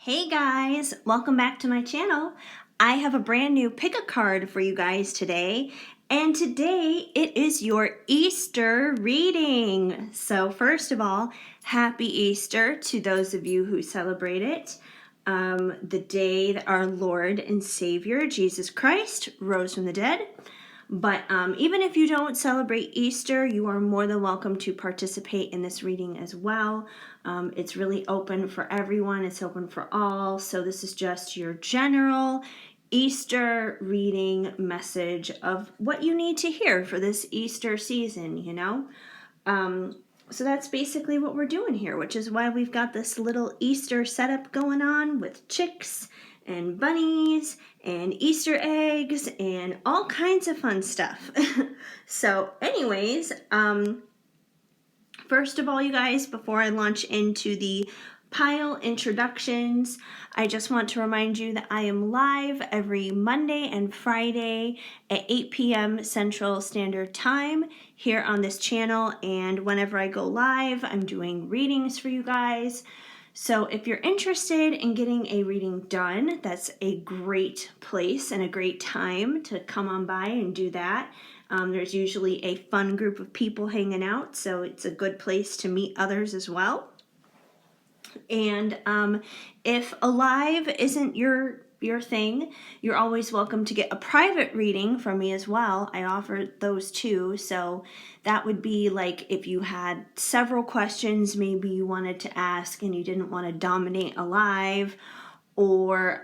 Hey guys, welcome back to my channel. I have a brand new pick a card for you guys today, and today it is your Easter reading. So first of all, happy Easter to those of you who celebrate it. The day that our Lord and Savior Jesus Christ rose from the dead. But even if you don't celebrate Easter, you are more than welcome to participate in this reading as well. It's really open for everyone. It's open for all. So this is just your general Easter reading message of what you need to hear for this Easter season, you know? So that's basically what we're doing here, which is why we've got this little Easter setup going on with chicks and bunnies and Easter eggs and all kinds of fun stuff. So anyways, first of all, you guys, before I launch into the pile introductions, I just want to remind you that I am live every Monday and Friday at 8 p.m. Central Standard Time here on this channel, and whenever I go live, I'm doing readings for you guys. So if you're interested in getting a reading done, that's a great place and a great time to come on by and do that. There's usually a fun group of people hanging out, so it's a good place to meet others as well. And if a live isn't your thing, you're always welcome to get a private reading from me as well. I offer those too. So that would be like if you had several questions maybe you wanted to ask and you didn't want to dominate a live, or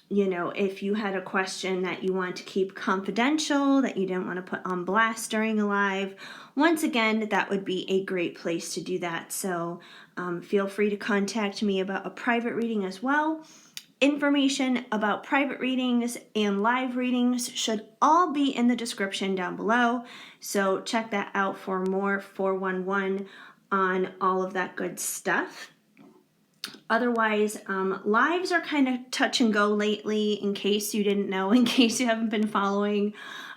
you know, if you had a question that you want to keep confidential, that you didn't want to put on blast during a live, once again, that would be a great place to do that. So feel free to contact me about a private reading as well. Information about private readings and live readings should all be in the description down below. So check that out for more 411 on all of that good stuff. Otherwise, lives are kind of touch and go lately, in case you didn't know, in case you haven't been following.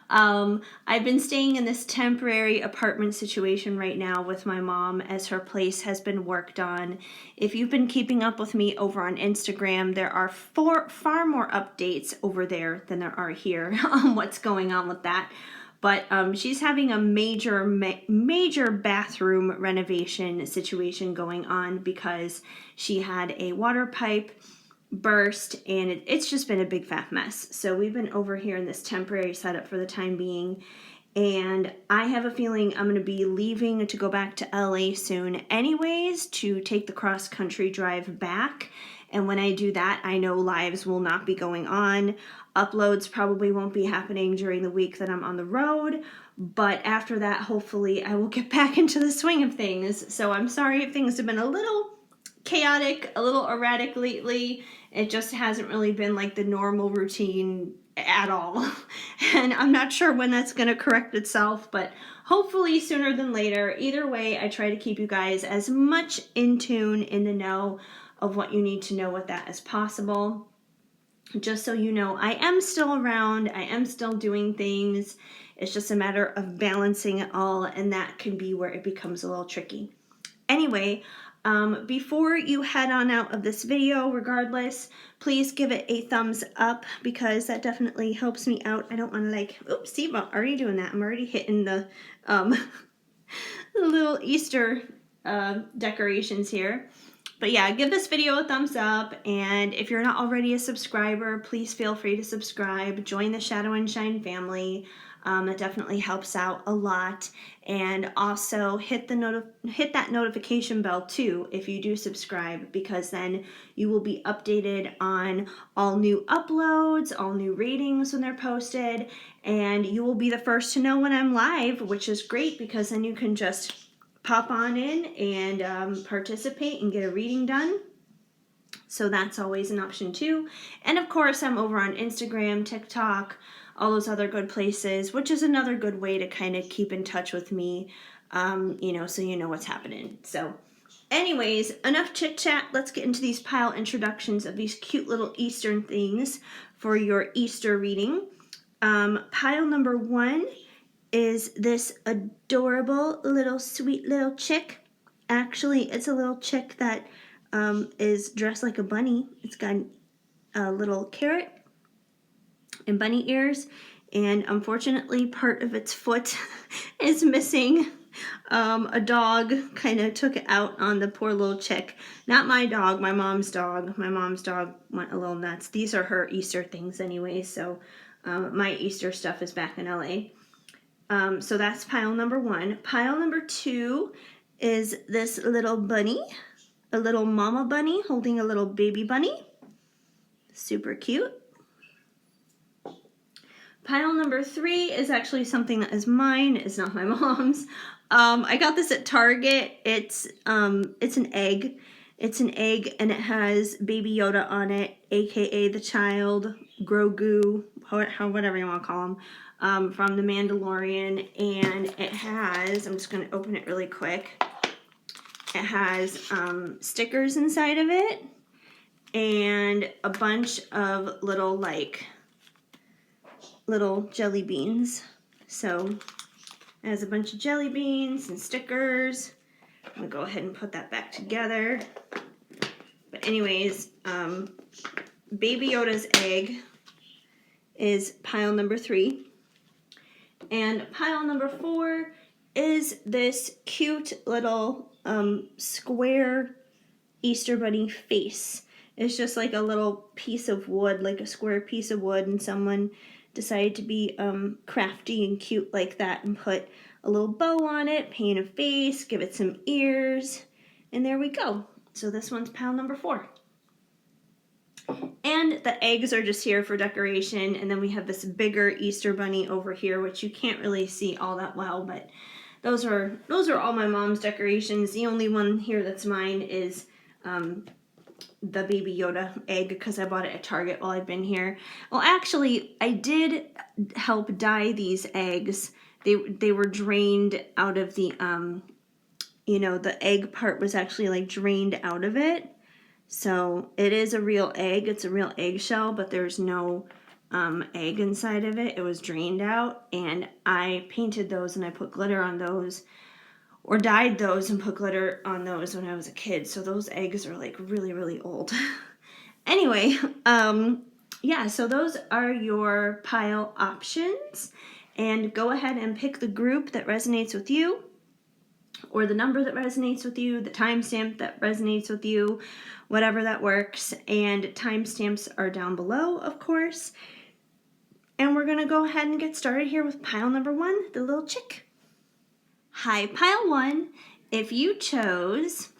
I've been staying in this temporary apartment situation right now with my mom as her place has been worked on. If you've been keeping up with me over on Instagram, there are far more updates over there than there are here on what's going on with that. But she's having a major bathroom renovation situation going on because she had a water pipe burst, and it's just been a big fat mess. So we've been over here in this temporary setup for the time being, and I have a feeling I'm going to be leaving to go back to LA soon anyways to take the cross-country drive back. And when I do that, I know lives will not be going on. Uploads probably won't be happening during the week that I'm on the road, but after that, hopefully I will get back into the swing of things. So I'm sorry if things have been a little chaotic, a little erratic lately. It just hasn't really been like the normal routine at all. And I'm not sure when that's going to correct itself, but hopefully sooner than later. Either way, I try to keep you guys as much in tune, in the know of what you need to know with that as possible. Just so you know, I am still around. I am still doing things. It's just a matter of balancing it all, and that can be where it becomes a little tricky. Anyway, before you head on out of this video, regardless, please give it a thumbs up because that definitely helps me out. I don't want to like, oops, see, I'm already doing that. I'm already hitting the, the little Easter decorations here. But yeah, give this video a thumbs up, and if you're not already a subscriber, please feel free to subscribe. Join the Shadow and Shine family. That definitely helps out a lot. And also hit that notification bell too if you do subscribe, because then you will be updated on all new uploads, all new readings when they're posted, and you will be the first to know when I'm live, which is great because then you can just pop on in and participate and get a reading done. So that's always an option too. And of course, I'm over on Instagram, TikTok, all those other good places, which is another good way to kind of keep in touch with me, you know, so you know what's happening. So anyways, enough chit chat. Let's get into these pile introductions of these cute little Eastern things for your Easter reading. Pile number 1 is this adorable little sweet little chick. Actually, it's a little chick that is dressed like a bunny. It's got a little carrot and bunny ears, and unfortunately part of its foot is missing. A dog kind of took it out on the poor little chick. Not my dog, my mom's dog. My mom's dog went a little nuts. These are her Easter things anyway, so my Easter stuff is back in LA. So that's pile number 1. Pile number 2 is this little bunny, a little mama bunny holding a little baby bunny. Super cute. Pile number 3 is actually something that is mine. It's not my mom's. I got this at Target. It's an egg. It's an egg, and it has Baby Yoda on it, aka the child, Grogu, whatever you want to call him, from The Mandalorian. And it has, I'm just going to open it really quick. It has stickers inside of it and a bunch of little jelly beans. So it has a bunch of jelly beans and stickers. I'm gonna go ahead and put that back together. But anyways, Baby Yoda's egg is pile number 3. And pile number 4 is this cute little square Easter bunny face. It's just like a little piece of wood, like a square piece of wood, and someone decided to be crafty and cute like that and put a little bow on it, paint a face, give it some ears, and there we go. So this one's pile number 4. And the eggs are just here for decoration, and then we have this bigger Easter bunny over here, which you can't really see all that well, but those are all my mom's decorations. The only one here that's mine is the Baby Yoda egg, because I bought it at Target while I've been here. Well, actually, I did help dye these eggs. They were drained out of the, the egg part was actually like drained out of it. So it is a real egg. It's a real eggshell, but there's no egg inside of it. It was drained out, and I painted those and I put glitter on those, or dyed those and put glitter on those when I was a kid. So those eggs are like really, really old. Anyway, yeah, so those are your pile options. And go ahead and pick the group that resonates with you, or the number that resonates with you, the timestamp that resonates with you, whatever that works. And timestamps are down below, of course. And we're going to go ahead and get started here with pile number 1, the little chick. Hi, pile 1. If you chose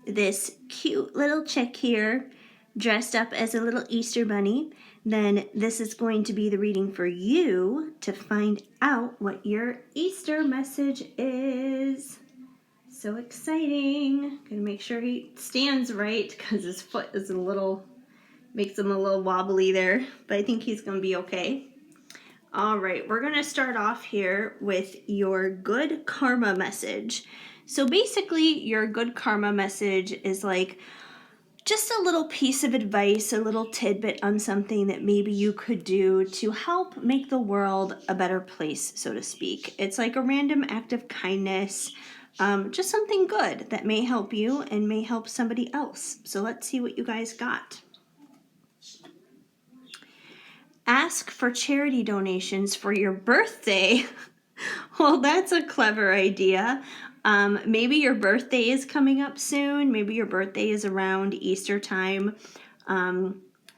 this cute little chick here, dressed up as a little Easter bunny, then this is going to be the reading for you to find out what your Easter message is. So exciting. Gonna make sure he stands right because his foot is makes him a little wobbly there, but I think he's gonna be okay. All right, we're gonna start off here with your good karma message. So basically, your good karma message is like just a little piece of advice, a little tidbit on something that maybe you could do to help make the world a better place, so to speak. It's like a random act of kindness, just something good that may help you and may help somebody else. So let's see what you guys got. Ask for charity donations for your birthday. Well, that's a clever idea. Maybe your birthday is coming up soon. Maybe your birthday is around Easter time.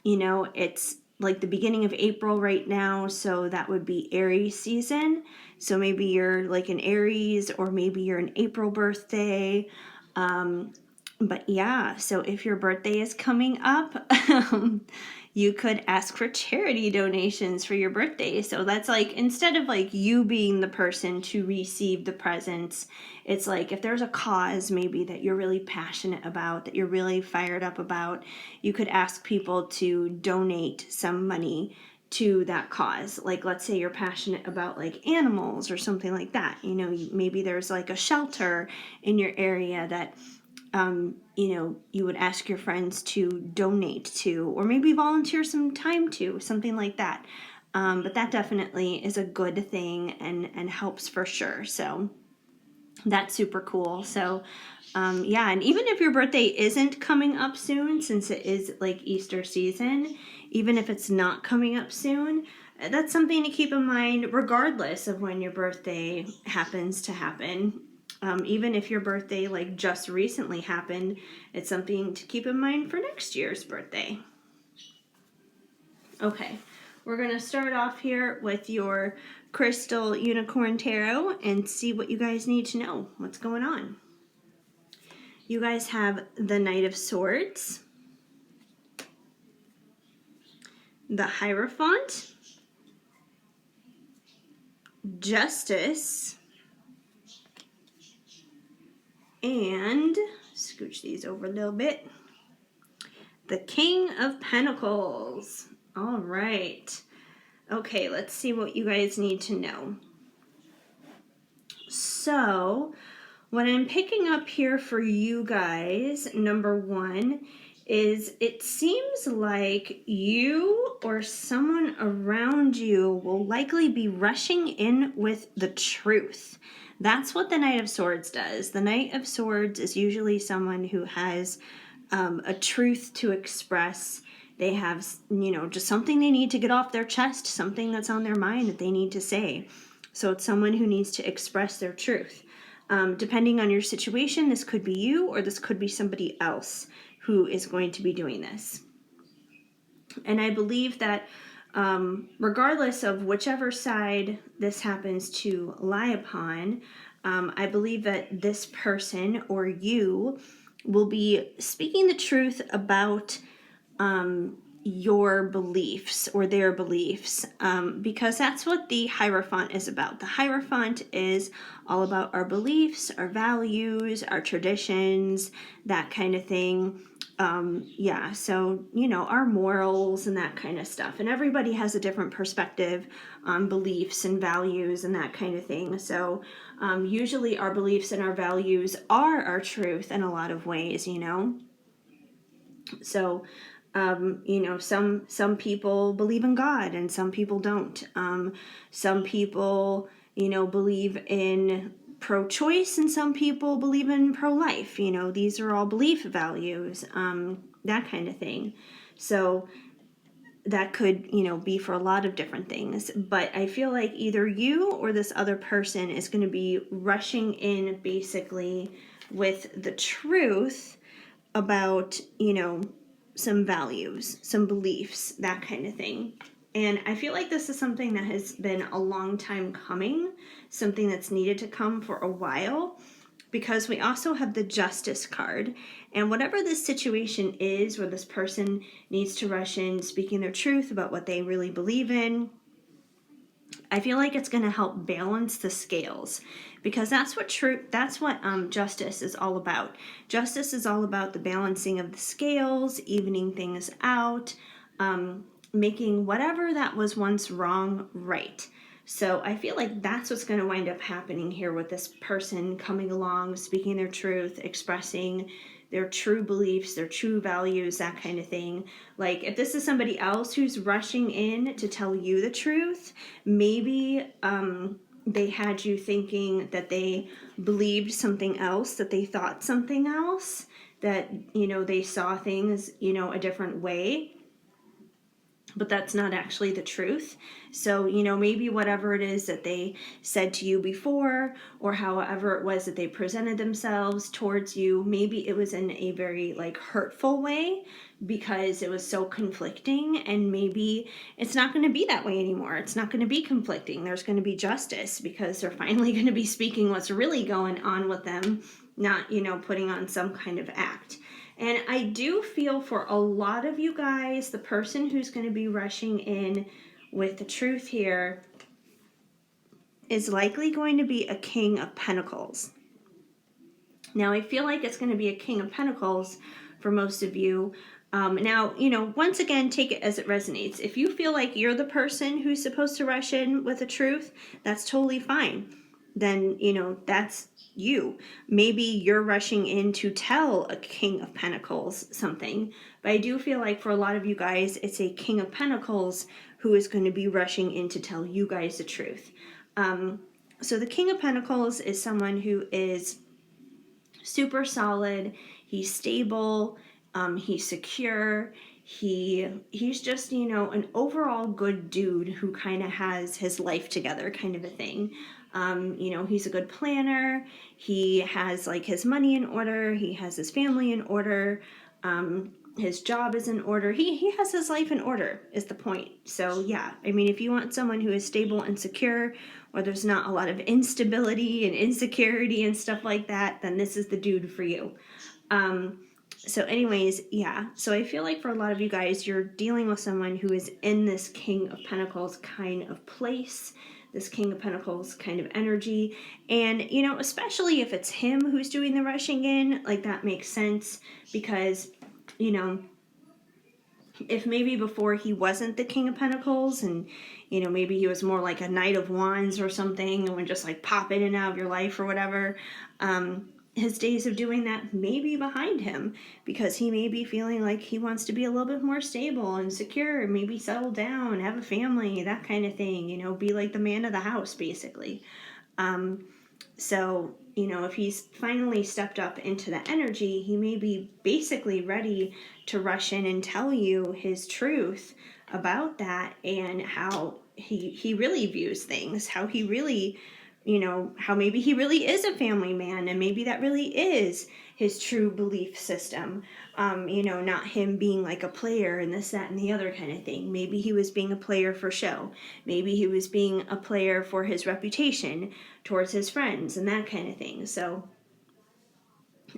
It's like the beginning of April right now, so that would be Aries season. So maybe you're like an Aries, or maybe you're an April birthday. But yeah, so if your birthday is coming up, you could ask for charity donations for your birthday. So that's like, instead of like you being the person to receive the presents, it's like if there's a cause maybe that you're really passionate about, that you're really fired up about, you could ask people to donate some money to that cause. Like, let's say you're passionate about like animals or something like that. Maybe there's like a shelter in your area that you would ask your friends to donate to, or maybe volunteer some time to, something like that. But that definitely is a good thing and helps for sure. So that's super cool. So Yeah, and even if your birthday isn't coming up soon, since it is like Easter season, even if it's not coming up soon, that's something to keep in mind regardless of when your birthday happens to happen. Even if your birthday like just recently happened, it's something to keep in mind for next year's birthday. Okay, we're going to start off here with your Crystal Unicorn Tarot and see what you guys need to know. What's going on? You guys have the Knight of Swords, the Hierophant, Justice, and scooch these over a little bit, the King of Pentacles. All right. Okay, let's see what you guys need to know. So, what I'm picking up here for you guys, number one, is it seems like you or someone around you will likely be rushing in with the truth. That's what the Knight of Swords does. The Knight of Swords is usually someone who has a truth to express. They have, just something they need to get off their chest, something that's on their mind that they need to say. So it's someone who needs to express their truth. Depending on your situation, this could be you or this could be somebody else who is going to be doing this. And I believe that regardless of whichever side this happens to lie upon, I believe that this person or you will be speaking the truth about your beliefs or their beliefs, because that's what the Hierophant is about. The Hierophant is all about our beliefs, our values, our traditions, that kind of thing. Yeah, so, our morals and that kind of stuff. And everybody has a different perspective on beliefs and values and that kind of thing. So usually our beliefs and our values are our truth in a lot of ways, So some people believe in God and some people don't. Some people, believe in pro-choice and some people believe in pro-life. These are all belief values, that kind of thing. So that could, be for a lot of different things. But I feel like either you or this other person is going to be rushing in basically with the truth about, some values, some beliefs, that kind of thing. And I feel like this is something that has been a long time coming, something that's needed to come for a while, because we also have the Justice card. And whatever this situation is where this person needs to rush in speaking their truth about what they really believe in, I feel like it's going to help balance the scales, because that's what justice is all about. Justice is all about the balancing of the scales, evening things out, making whatever that was once wrong right. So I feel like that's what's going to wind up happening here with this person coming along, speaking their truth, expressing their true beliefs, their true values, that kind of thing. Like, if this is somebody else who's rushing in to tell you the truth, maybe they had you thinking that they believed something else, that they thought something else, that, they saw things, a different way. But that's not actually the truth. So, maybe whatever it is that they said to you before, or however it was that they presented themselves towards you, maybe it was in a very hurtful way because it was so conflicting, and maybe it's not going to be that way anymore. It's not going to be conflicting. There's going to be justice because they're finally going to be speaking what's really going on with them, not, putting on some kind of act. And I do feel for a lot of you guys, the person who's going to be rushing in with the truth here is likely going to be a King of Pentacles. Now, I feel like it's going to be a King of Pentacles for most of you. Now, once again, take it as it resonates. If you feel like you're the person who's supposed to rush in with the truth, that's totally fine. Then, that's you. Maybe you're rushing in to tell a King of Pentacles something, but I do feel like for a lot of you guys, it's a King of Pentacles who is going to be rushing in to tell you guys the truth. So the King of Pentacles is someone who is super solid. He's stable. He's secure. He's just, you know, an overall good dude who kind of has his life together, kind of a thing. You know, he's a good planner. He has like his money in order. He has his family in order. His job is in order. He has his life in order is the point. So yeah, I mean, if you want someone who is stable and secure, where there's not a lot of instability and insecurity and stuff like that, then this is the dude for you. So anyways, yeah. So I feel like for a lot of you guys, you're dealing with someone who is in this King of Pentacles kind of place, this King of Pentacles kind of energy. And, you know, especially if it's him who's doing the rushing in, like that makes sense because, you know, if maybe before he wasn't the King of Pentacles and, you know, maybe he was more like a Knight of Wands or something and would just like pop in and out of your life or whatever, his days of doing that may be behind him because he may be feeling like he wants to be a little bit more stable and secure, maybe settle down, have a family, that kind of thing, you know, be like the man of the house basically. So, you know, if he's finally stepped up into the energy, he may be basically ready to rush in and tell you his truth about that and how he really views things, how he really, you know, how maybe he really is a family man and maybe that really is his true belief system. You know, not him being like a player and this, that, and the other kind of thing. Maybe he was being a player for show. Maybe he was being a player for his reputation towards his friends and that kind of thing. So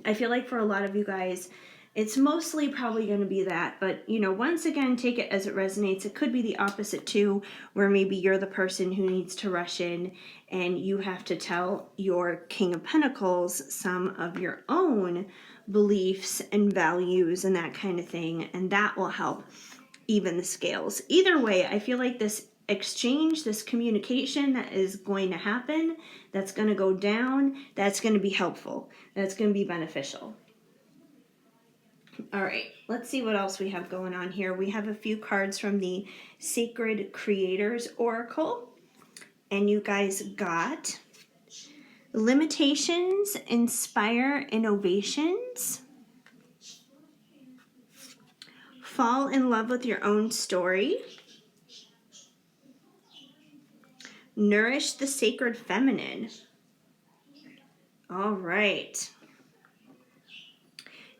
I feel like for a lot of you guys, it's mostly probably going to be that. But, you know, once again, take it as it resonates. It could be the opposite too, where maybe you're the person who needs to rush in and you have to tell your King of Pentacles some of your own beliefs and values and that kind of thing. And that will help even the scales. Either way, I feel like this exchange, this communication that is going to happen, that's going to go down, that's going to be helpful. That's going to be beneficial. All right, let's see what else we have going on here. We have a few cards from the Sacred Creators Oracle, and you guys got limitations inspire innovations, fall in love with your own story, nourish the sacred feminine. All right.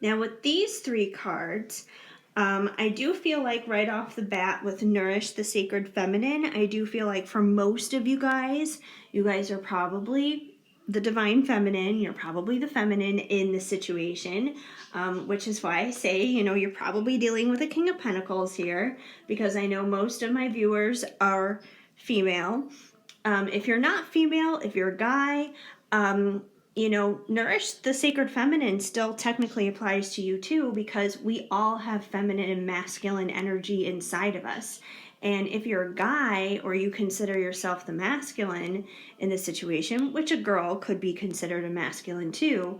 Now with these three cards, I do feel like right off the bat with Nourish the Sacred Feminine, I do feel like for most of you guys are probably the Divine Feminine. You're probably the feminine in the situation, which is why I say, you know, you're probably dealing with a King of Pentacles here because I know most of my viewers are female. If you're not female, if you're a guy, you know, Nourish the Sacred Feminine still technically applies to you too because we all have feminine and masculine energy inside of us. And if you're a guy or you consider yourself the masculine in this situation, which a girl could be considered a masculine too,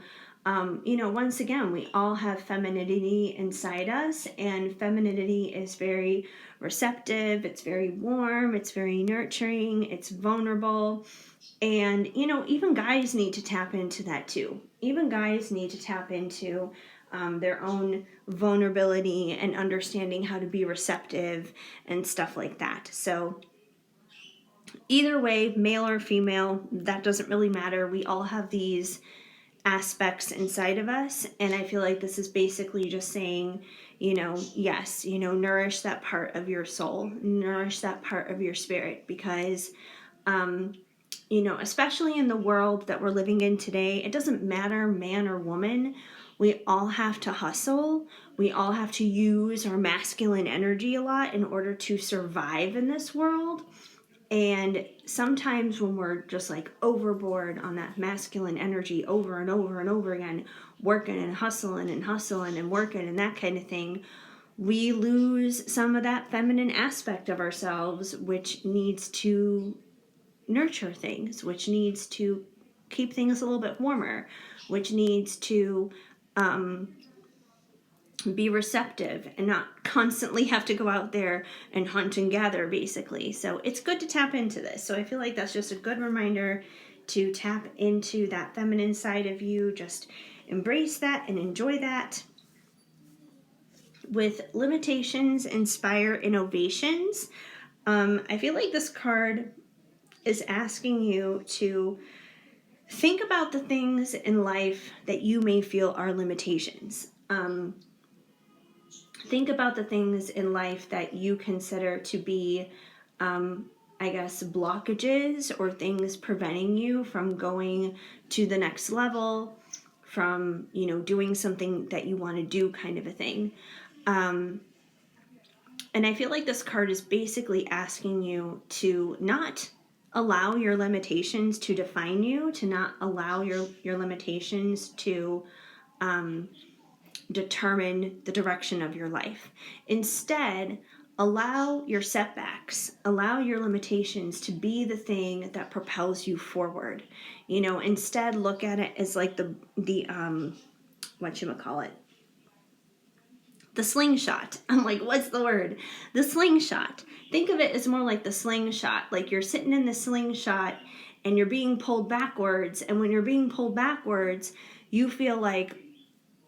you know, once again, we all have femininity inside us, and femininity is very receptive, it's very warm, it's very nurturing, it's vulnerable. And, you know, even guys need to tap into that too. Even guys need to tap into their own vulnerability and understanding how to be receptive and stuff like that. So either way, male or female, that doesn't really matter. We all have these aspects inside of us. And I feel like this is basically just saying, you know, yes, you know, nourish that part of your soul, nourish that part of your spirit because, you know, especially in the world that we're living in today, it doesn't matter man or woman. We all have to hustle. We all have to use our masculine energy a lot in order to survive in this world. And sometimes when we're just like overboard on that masculine energy over and over and over again, working and hustling and working and that kind of thing, we lose some of that feminine aspect of ourselves, which needs to nurture things, which needs to keep things a little bit warmer, which needs to be receptive and not constantly have to go out there and hunt and gather basically. So it's good to tap into this. So I feel like that's just a good reminder to tap into that feminine side of you, just embrace that and enjoy that. With limitations inspire innovations. I feel like this card is asking you to think about the things in life that you may feel are limitations. Think about the things in life that you consider to be, blockages or things preventing you from going to the next level, from, doing something that you want to do, kind of a thing. And I feel like this card is basically asking you to not allow your limitations to define you, to not allow your limitations to determine the direction of your life. Instead, allow your setbacks, allow your limitations to be the thing that propels you forward. Instead look at it as like the whatchamacallit, the slingshot. I'm like, what's the word? The slingshot. Think of it as more like the slingshot. Like you're sitting in the slingshot and you're being pulled backwards. And when you're being pulled backwards, you feel like,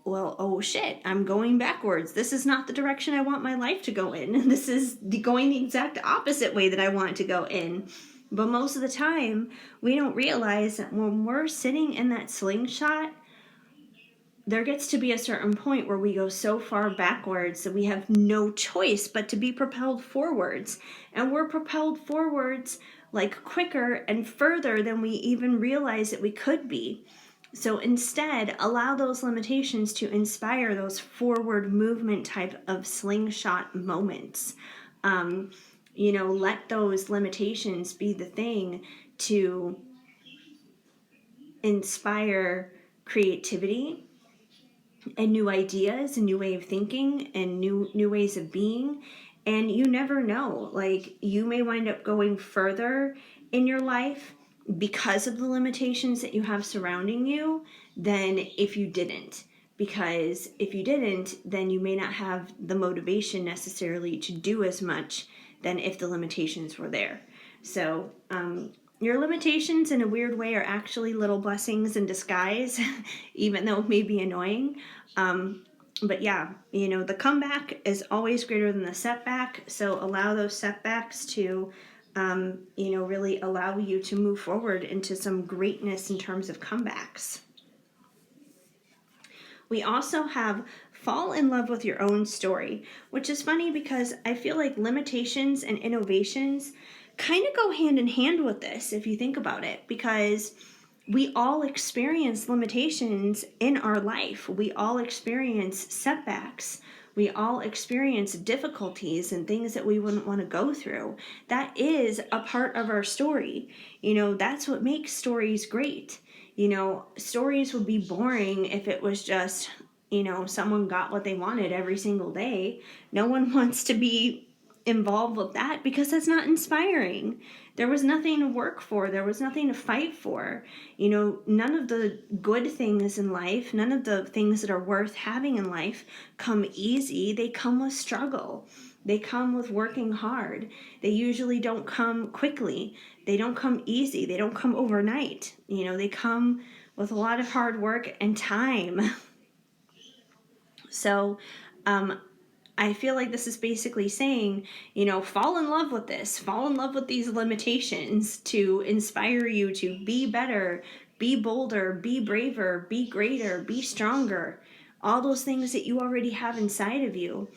well, oh shit, I'm going backwards. This is not the direction I want my life to go in. This is going the exact opposite way that I want it to go in. But most of the time, we don't realize that when we're sitting in that slingshot, there gets to be a certain point where we go so far backwards that we have no choice but to be propelled forwards. And we're propelled forwards like quicker and further than we even realize that we could be. So instead, allow those limitations to inspire those forward movement type of slingshot moments. Let those limitations be the thing to inspire creativity and new ideas, a new way of thinking, and new ways of being. And you never know, like you may wind up going further in your life because of the limitations that you have surrounding you than if you didn't. Because if you didn't, then you may not have the motivation necessarily to do as much than if the limitations were there. So your limitations in a weird way are actually little blessings in disguise, even though it may be annoying. But yeah, the comeback is always greater than the setback. So allow those setbacks to, really allow you to move forward into some greatness in terms of comebacks. We also have fall in love with your own story, which is funny because I feel like limitations and innovations kind of go hand in hand with this, if you think about it, because we all experience limitations in our life. We all experience setbacks. We all experience difficulties and things that we wouldn't want to go through. That is a part of our story. That's what makes stories great. Stories would be boring if it was just, someone got what they wanted every single day. No one wants to be involved with that because that's not inspiring. There was nothing to work for. There was nothing to fight for. None of the good things in life, none of the things that are worth having in life come easy. They come with struggle. They come with working hard. They usually don't come quickly. They don't come easy. They don't come overnight. They come with a lot of hard work and time. So, I feel like this is basically saying, fall in love with this. Fall in love with these limitations to inspire you to be better, be bolder, be braver, be greater, be stronger. All those things that you already have inside of you.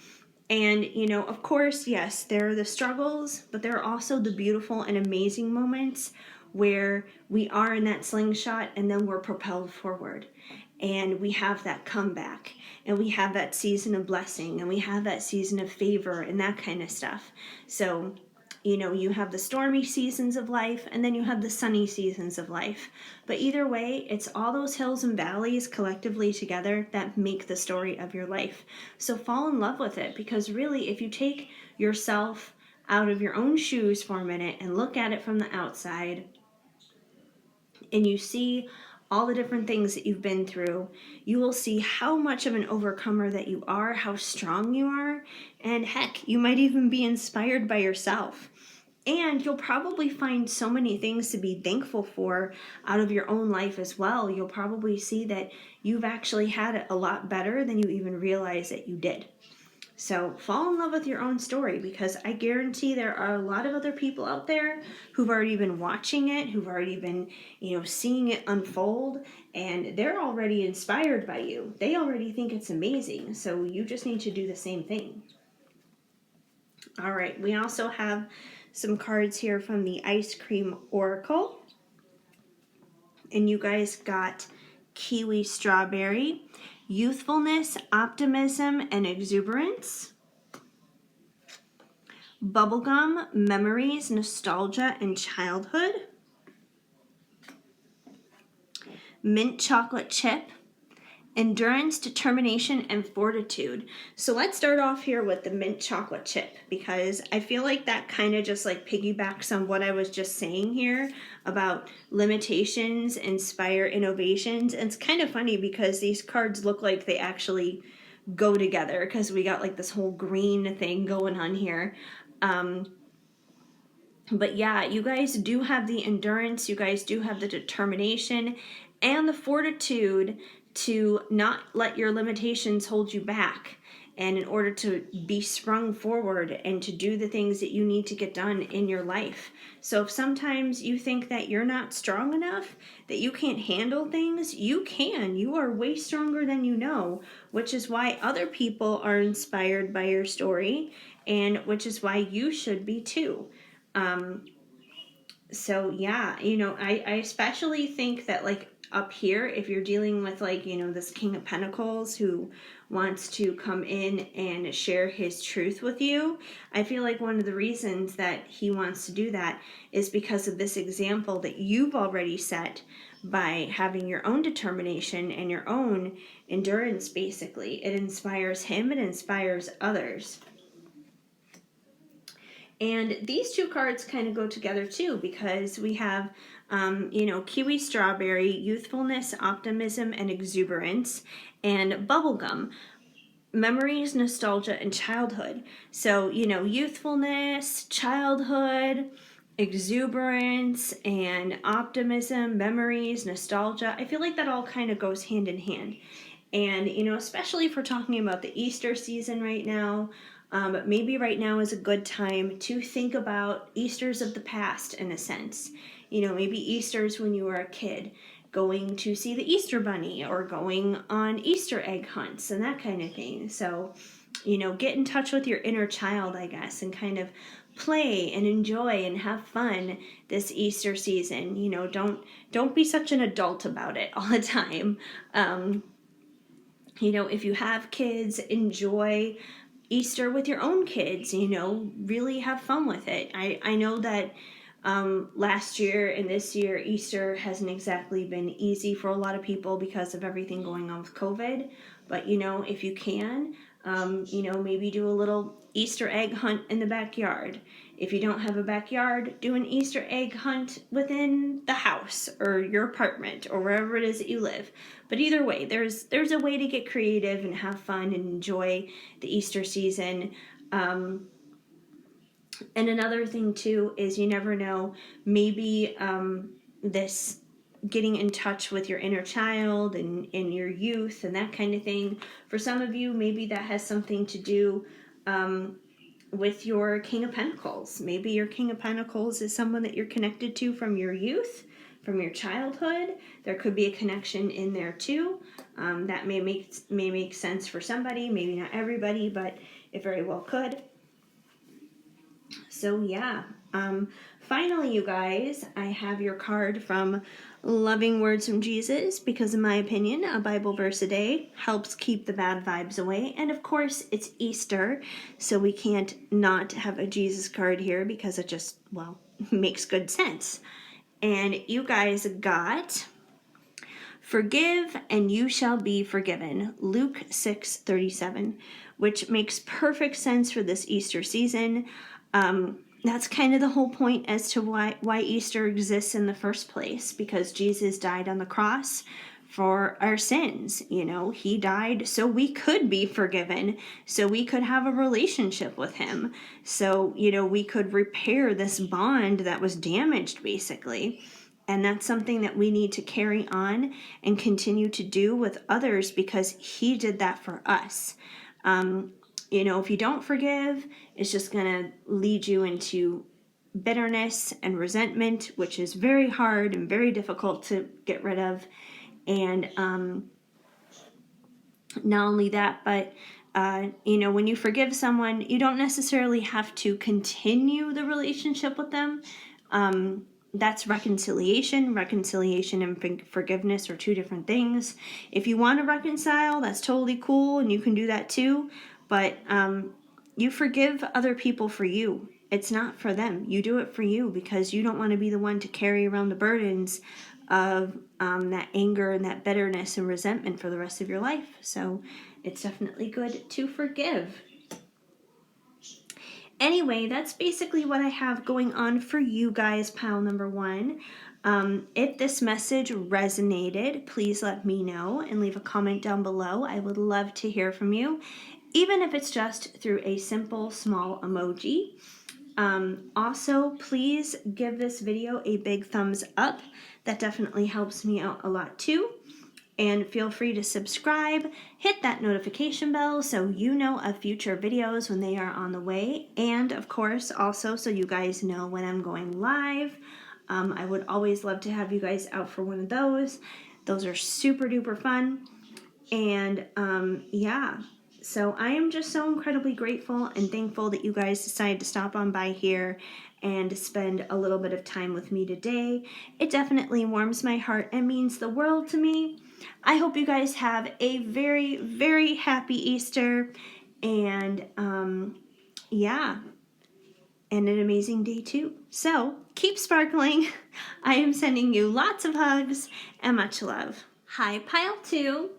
And, of course, yes, there are the struggles, but there are also the beautiful and amazing moments where we are in that slingshot and then we're propelled forward. And we have that comeback, and we have that season of blessing, and we have that season of favor and that kind of stuff. So, you have the stormy seasons of life, and then you have the sunny seasons of life. But either way, it's all those hills and valleys collectively together that make the story of your life. So fall in love with it, because really, if you take yourself out of your own shoes for a minute and look at it from the outside, and you see all the different things that you've been through, you will see how much of an overcomer that you are, how strong you are, and heck, you might even be inspired by yourself. And you'll probably find so many things to be thankful for out of your own life as well. You'll probably see that you've actually had it a lot better than you even realized that you did. So fall in love with your own story, because I guarantee there are a lot of other people out there who've already been watching it, who've already been, seeing it unfold, and they're already inspired by you. They already think it's amazing. So you just need to do the same thing. All right, we also have some cards here from the Ice Cream Oracle. And you guys got Kiwi Strawberry, Youthfulness, Optimism, and Exuberance. Bubblegum, Memories, Nostalgia, and Childhood. Mint Chocolate Chip, Endurance, Determination, and Fortitude. So let's start off here with the mint chocolate chip, because I feel like that kind of just like piggybacks on what I was just saying here about limitations inspire innovations. And it's kind of funny because these cards look like they actually go together, because we got like this whole green thing going on here. But yeah, you guys do have the endurance, you guys do have the determination and the fortitude to not let your limitations hold you back, and in order to be sprung forward and to do the things that you need to get done in your life. So if sometimes you think that you're not strong enough, that you can't handle things, you can. You are way stronger than you know, which is why other people are inspired by your story, and which is why you should be too. So yeah, I especially think that like up here, if you're dealing with like, this King of Pentacles who wants to come in and share his truth with you, I feel like one of the reasons that he wants to do that is because of this example that you've already set by having your own determination and your own endurance. Basically, it inspires him, it inspires others. And these two cards kind of go together too, because we have, Kiwi Strawberry, Youthfulness, Optimism, and Exuberance, and Bubblegum, Memories, Nostalgia, and Childhood. So, youthfulness, childhood, exuberance, and optimism, memories, nostalgia. I feel like that all kind of goes hand in hand. And, especially if we're talking about the Easter season right now, maybe right now is a good time to think about Easters of the past in a sense. Maybe Easters when you were a kid, going to see the Easter Bunny or going on Easter egg hunts and that kind of thing. So, get in touch with your inner child, I guess, and kind of play and enjoy and have fun this Easter season. Don't be such an adult about it all the time. If you have kids, enjoy Easter with your own kids, really have fun with it. I know that last year and this year, Easter hasn't exactly been easy for a lot of people because of everything going on with COVID. But, if you can, maybe do a little Easter egg hunt in the backyard. If you don't have a backyard, do an Easter egg hunt within the house or your apartment or wherever it is that you live. But either way, there's a way to get creative and have fun and enjoy the Easter season. And another thing too is you never know, maybe this getting in touch with your inner child and your youth and that kind of thing. For some of you, maybe that has something to do with your King of Pentacles. Maybe your King of Pentacles is someone that you're connected to from your youth, from your childhood. There could be a connection in there too. That may make sense for somebody, maybe not everybody, but it very well could. So yeah, finally, you guys, I have your card from Loving Words from Jesus, because in my opinion, a Bible verse a day helps keep the bad vibes away. And of course, it's Easter, so we can't not have a Jesus card here because it just, makes good sense. And you guys got Forgive and you shall be forgiven, Luke 6:37, which makes perfect sense for this Easter season. That's kind of the whole point as to why Easter exists in the first place, because Jesus died on the cross for our sins. You know, he died so we could be forgiven, so we could have a relationship with him, so, you know, we could repair this bond that was damaged, basically. And that's something that we need to carry on and continue to do with others, because he did that for us. You know, if you don't forgive, it's just going to lead you into bitterness and resentment, which is very hard and very difficult to get rid of. And not only that, but you know, when you forgive someone, you don't necessarily have to continue the relationship with them. That's reconciliation. Reconciliation and forgiveness are two different things. If you want to reconcile, that's totally cool, and you can do that too. But you forgive other people for you. It's not for them. You do it for you, because you don't want to be the one to carry around the burdens of that anger and that bitterness and resentment for the rest of your life. So it's definitely good to forgive. Anyway, that's basically what I have going on for you guys, pile number one. If this message resonated, please let me know and leave a comment down below. I would love to hear from you, even if it's just through a simple small emoji. Also, please give this video a big thumbs up. That definitely helps me out a lot too. And feel free to subscribe, hit that notification bell so you know of future videos when they are on the way. And of course, also so you guys know when I'm going live. I would always love to have you guys out for one of those. Those are super duper fun. And yeah, so I am just so incredibly grateful and thankful that you guys decided to stop on by here and spend a little bit of time with me today. It definitely warms my heart and means the world to me. I hope you guys have a very, very happy Easter, and yeah, and an amazing day too. So keep sparkling. I am sending you lots of hugs and much love. Hi, Pile 2.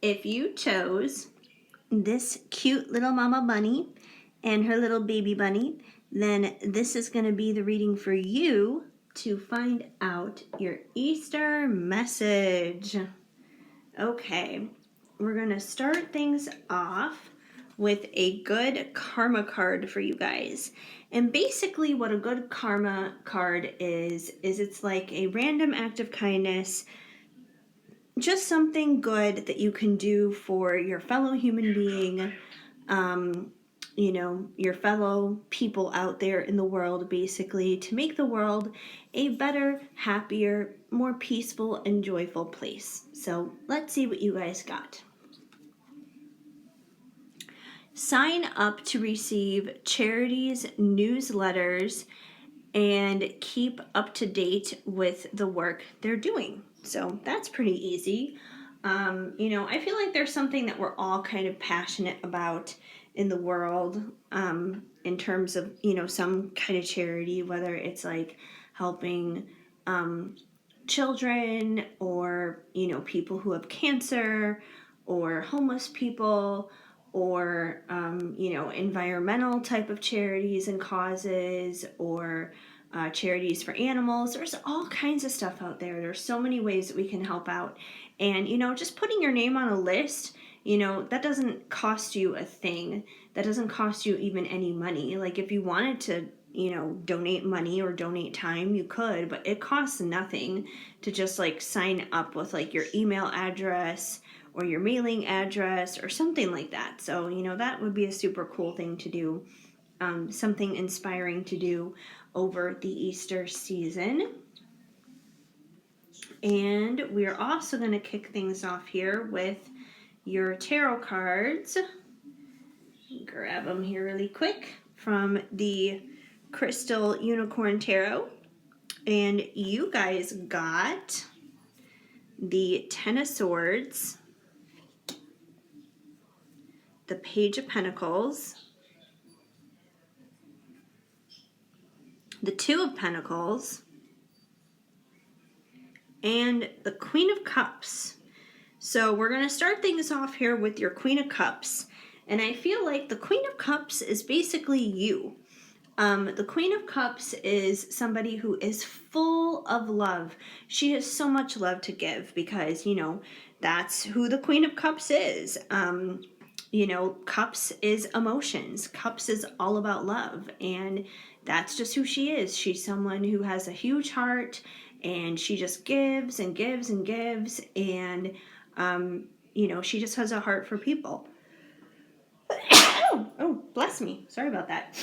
If you chose this cute little mama bunny and her little baby bunny, then this is going to be the reading for you to find out your Easter message. Okay, we're going to start things off with a good karma card for you guys. And basically what a good karma card is it's like a random act of kindness, just something good that you can do for your fellow human being, you know, your fellow people out there in the world, basically, to make the world a better, happier, more peaceful and joyful place. So let's see what you guys got. Sign up to receive charities, newsletters, and keep up to date with the work they're doing. So that's pretty easy. You know, I feel like there's something that we're all kind of passionate about in the world, in terms of, you know, some kind of charity, whether it's like helping children, or, you know, people who have cancer, or homeless people, or, you know, environmental type of charities and causes, or charities for animals. There's all kinds of stuff out there. There's so many ways that we can help out. And, you know, just putting your name on a list, you know, that doesn't cost you a thing. That doesn't cost you even any money. Like, if you wanted to, you know, donate money or donate time, you could, but it costs nothing to just like sign up with like your email address or your mailing address or something like that. So, you know, that would be a super cool thing to do, something inspiring to do over the Easter season. And we're also going to kick things off here with your tarot cards. Grab them here really quick from the Crystal Unicorn Tarot. And you guys got the Ten of Swords, the Page of Pentacles, the Two of Pentacles, and the Queen of Cups. So we're going to start things off here with your Queen of Cups. And I feel like the Queen of Cups is basically you. The Queen of Cups is somebody who is full of love. She has so much love to give because, that's who the Queen of Cups is. Cups is emotions. Cups is all about love. And that's just who she is. She's someone who has a huge heart and she just gives and gives and gives. And, she just has a heart for people. Oh, bless me. Sorry about that.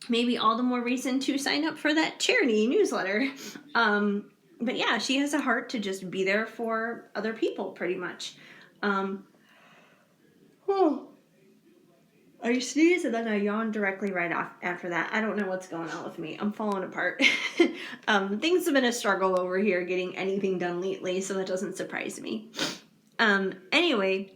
Maybe all the more reason to sign up for that charity newsletter. But yeah, she has a heart to just be there for other people, pretty much. I sneeze and then I yawn directly right off after that. I don't know what's going on with me. I'm falling apart. Things have been a struggle over here getting anything done lately, so that doesn't surprise me. Anyway,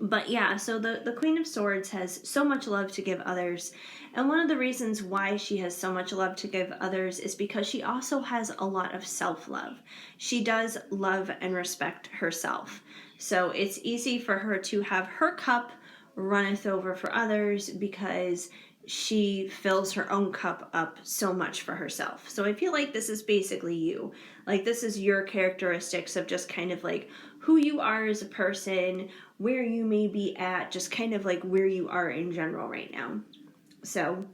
but yeah, so the Queen of Swords has so much love to give others. And one of the reasons why she has so much love to give others is because she also has a lot of self-love. She does love and respect herself. So it's easy for her to have her cup runneth over for others because she fills her own cup up so much for herself. So I feel like this is basically you. Like, this is your characteristics of just kind of like who you are as a person, where you may be at, just kind of like where you are in general right now. So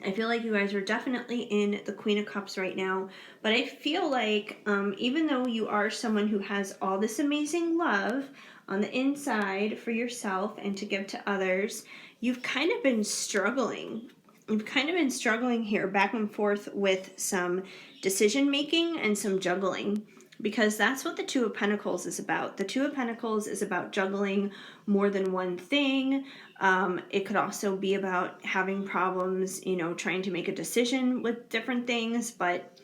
I feel like you guys are definitely in the Queen of Cups right now, but I feel like even though you are someone who has all this amazing love on the inside for yourself and to give to others, you've kind of been struggling. You've kind of been struggling here back and forth with some decision making and some juggling, because that's what the Two of Pentacles is about. The Two of Pentacles is about juggling more than one thing. It could also be about having problems, trying to make a decision with different things, but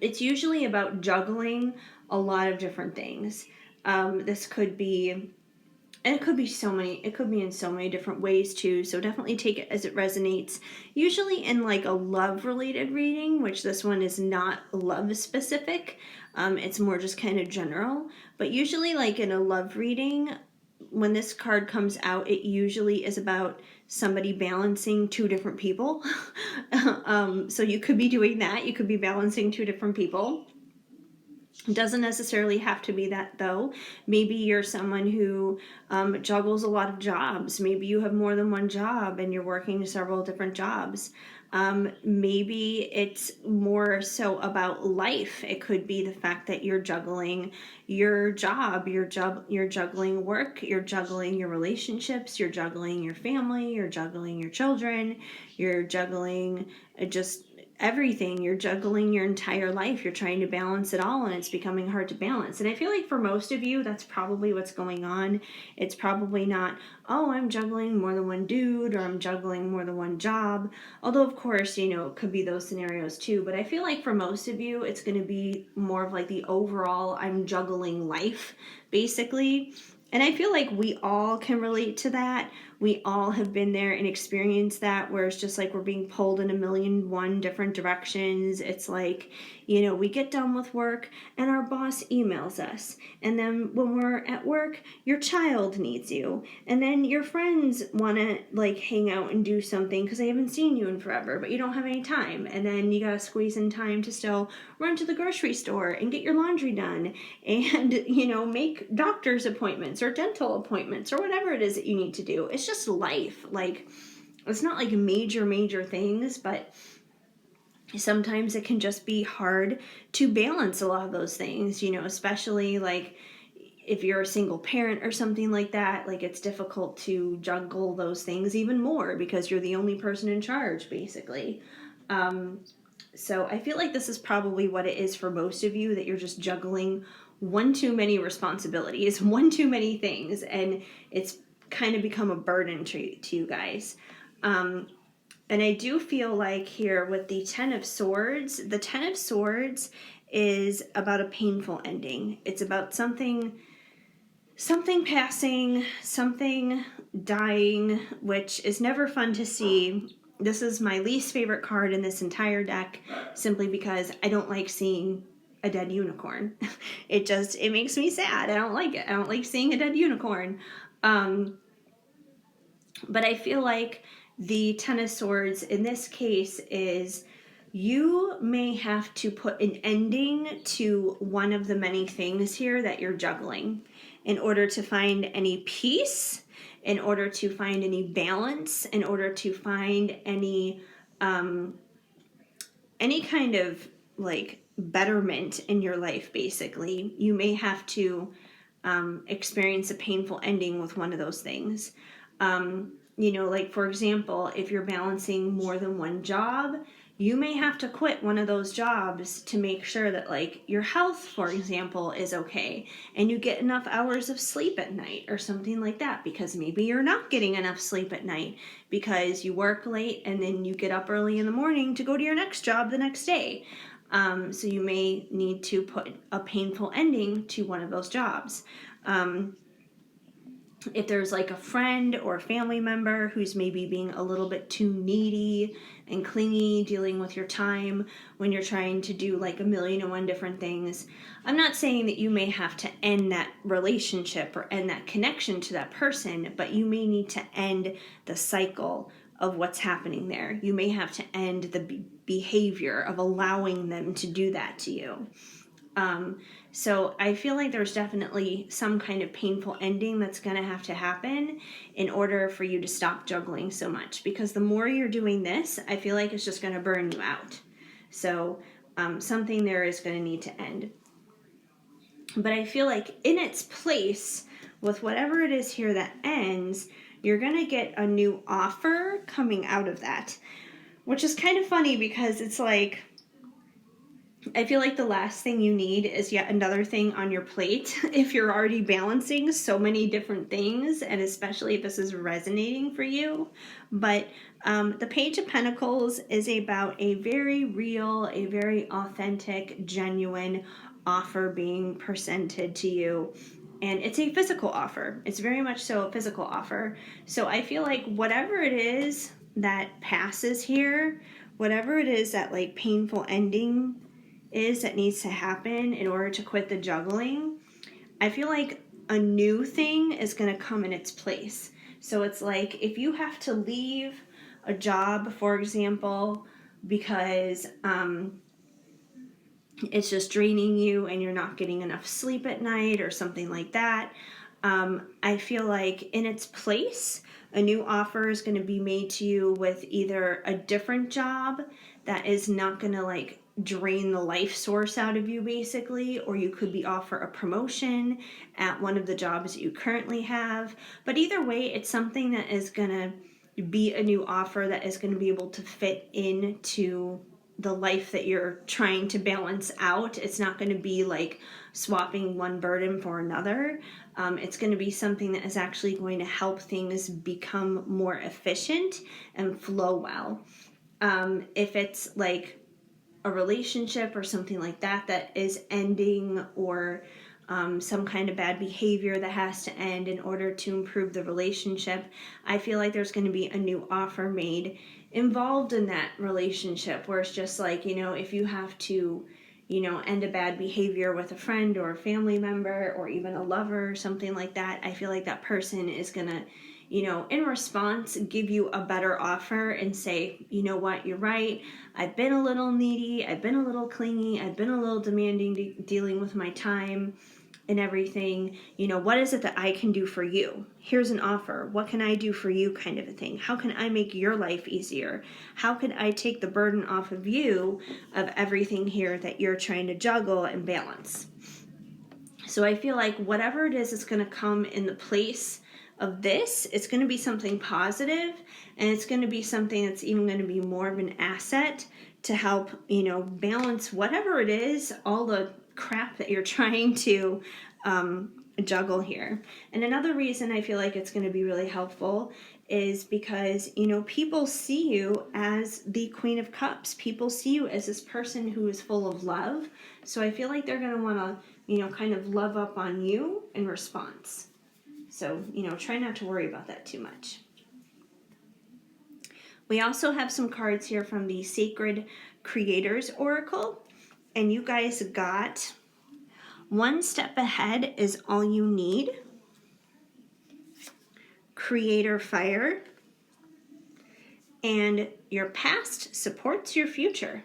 it's usually about juggling a lot of different things. This could be, and it could be in so many different ways too, so definitely take it as it resonates. Usually in like a love related reading, which this one is not love specific, it's more just kind of general, but usually like in a love reading, when this card comes out, it usually is about somebody balancing two different people. So you could be doing that. You could be balancing two different people. It doesn't necessarily have to be that, though. Maybe you're someone who juggles a lot of jobs. Maybe you have more than one job and you're working several different jobs. Maybe it's more so about life. It could be the fact that you're juggling your job, you're juggling work, you're juggling your relationships, you're juggling your family, you're juggling your children, you're juggling just everything. You're juggling your entire life. You're trying to balance it all, and it's becoming hard to balance. And I feel like for most of you, that's probably what's going on. It's probably not, oh, I'm juggling more than one dude, or I'm juggling more than one job. Although, of course, it could be those scenarios too. But I feel like for most of you, it's going to be more of like the overall, I'm juggling life, basically. And I feel like we all can relate to that. We all have been there and experienced that, where it's just like we're being pulled in a million one different directions. It's like, we get done with work and our boss emails us. And then when we're at work, your child needs you. And then your friends want to like hang out and do something because they haven't seen you in forever, but you don't have any time. And then you got to squeeze in time to still run to the grocery store and get your laundry done and, make doctor's appointments or dental appointments or whatever it is that you need to do. It's just life. Like, it's not like major things, but sometimes it can just be hard to balance a lot of those things, especially like if you're a single parent or something like that. Like, it's difficult to juggle those things even more because you're the only person in charge, basically. So I feel like this is probably what it is for most of you, that you're just juggling one too many responsibilities, one too many things, and it's kind of become a burden to you guys. And I do feel like here with the Ten of Swords, the Ten of Swords is about a painful ending. It's about something passing, something dying, which is never fun to see. This is my least favorite card in this entire deck, simply because I don't like seeing a dead unicorn. It makes me sad. I don't like it. I don't like seeing a dead unicorn. But I feel like the Ten of Swords in this case is you may have to put an ending to one of the many things here that you're juggling in order to find any peace, in order to find any balance, in order to find any kind of like betterment in your life. Basically, you may have to experience a painful ending with one of those things. Like for example, if you're balancing more than one job, you may have to quit one of those jobs to make sure that like your health, for example, is okay and you get enough hours of sleep at night or something like that, because maybe you're not getting enough sleep at night because you work late and then you get up early in the morning to go to your next job the next day. So you may need to put a painful ending to one of those jobs. If there's like a friend or a family member who's maybe being a little bit too needy and clingy, dealing with your time when you're trying to do like 1,000,001 different things, I'm not saying that you may have to end that relationship or end that connection to that person, but you may need to end the cycle of what's happening there. You may have to end the behavior of allowing them to do that to you. So I feel like there's definitely some kind of painful ending that's going to have to happen in order for you to stop juggling so much, because the more you're doing this, I feel like it's just going to burn you out. So something there is going to need to end. But I feel like in its place, with whatever it is here that ends, you're going to get a new offer coming out of that, which is kind of funny because it's like, I feel like the last thing you need is yet another thing on your plate if you're already balancing so many different things, and especially if this is resonating for you. But the Page of Pentacles is about a very real, a very authentic, genuine offer being presented to you. And it's a physical offer. It's very much so a physical offer. So I feel like whatever it is that passes here, whatever it is that like painful ending is that needs to happen in order to quit the juggling, I feel like a new thing is going to come in its place. So it's like if you have to leave a job, for example, because it's just draining you and you're not getting enough sleep at night or something like that, I feel like in its place, a new offer is going to be made to you with either a different job that is not going to like drain the life source out of you basically, or you could be offered a promotion at one of the jobs that you currently have. But either way, it's something that is going to be a new offer that is going to be able to fit into the life that you're trying to balance out. It's not going to be like swapping one burden for another. It's going to be something that is actually going to help things become more efficient and flow well. If it's like a relationship or something like that that is ending, or some kind of bad behavior that has to end in order to improve the relationship, I feel like there's going to be a new offer made involved in that relationship, where it's just like, if you have to, end a bad behavior with a friend or a family member or even a lover or something like that, I feel like that person is going to, in response, give you a better offer and say, you know what, you're right. I've been a little needy. I've been a little clingy. I've been a little demanding dealing with my time and everything. What is it that I can do for you? Here's an offer. What can I do for you, kind of a thing? How can I make your life easier? How can I take the burden off of you of everything here that you're trying to juggle and balance? So I feel like whatever it is that's going to come in the place of this, it's going to be something positive, and it's going to be something that's even going to be more of an asset to help, balance whatever it is, all the crap that you're trying to juggle here. And another reason I feel like it's going to be really helpful is because, people see you as the Queen of Cups. People see you as this person who is full of love. So I feel like they're going to want to, kind of love up on you in response. So, try not to worry about that too much. We also have some cards here from the Sacred Creators Oracle. And you guys got one step ahead is all you need. creator fire, and your past supports your future.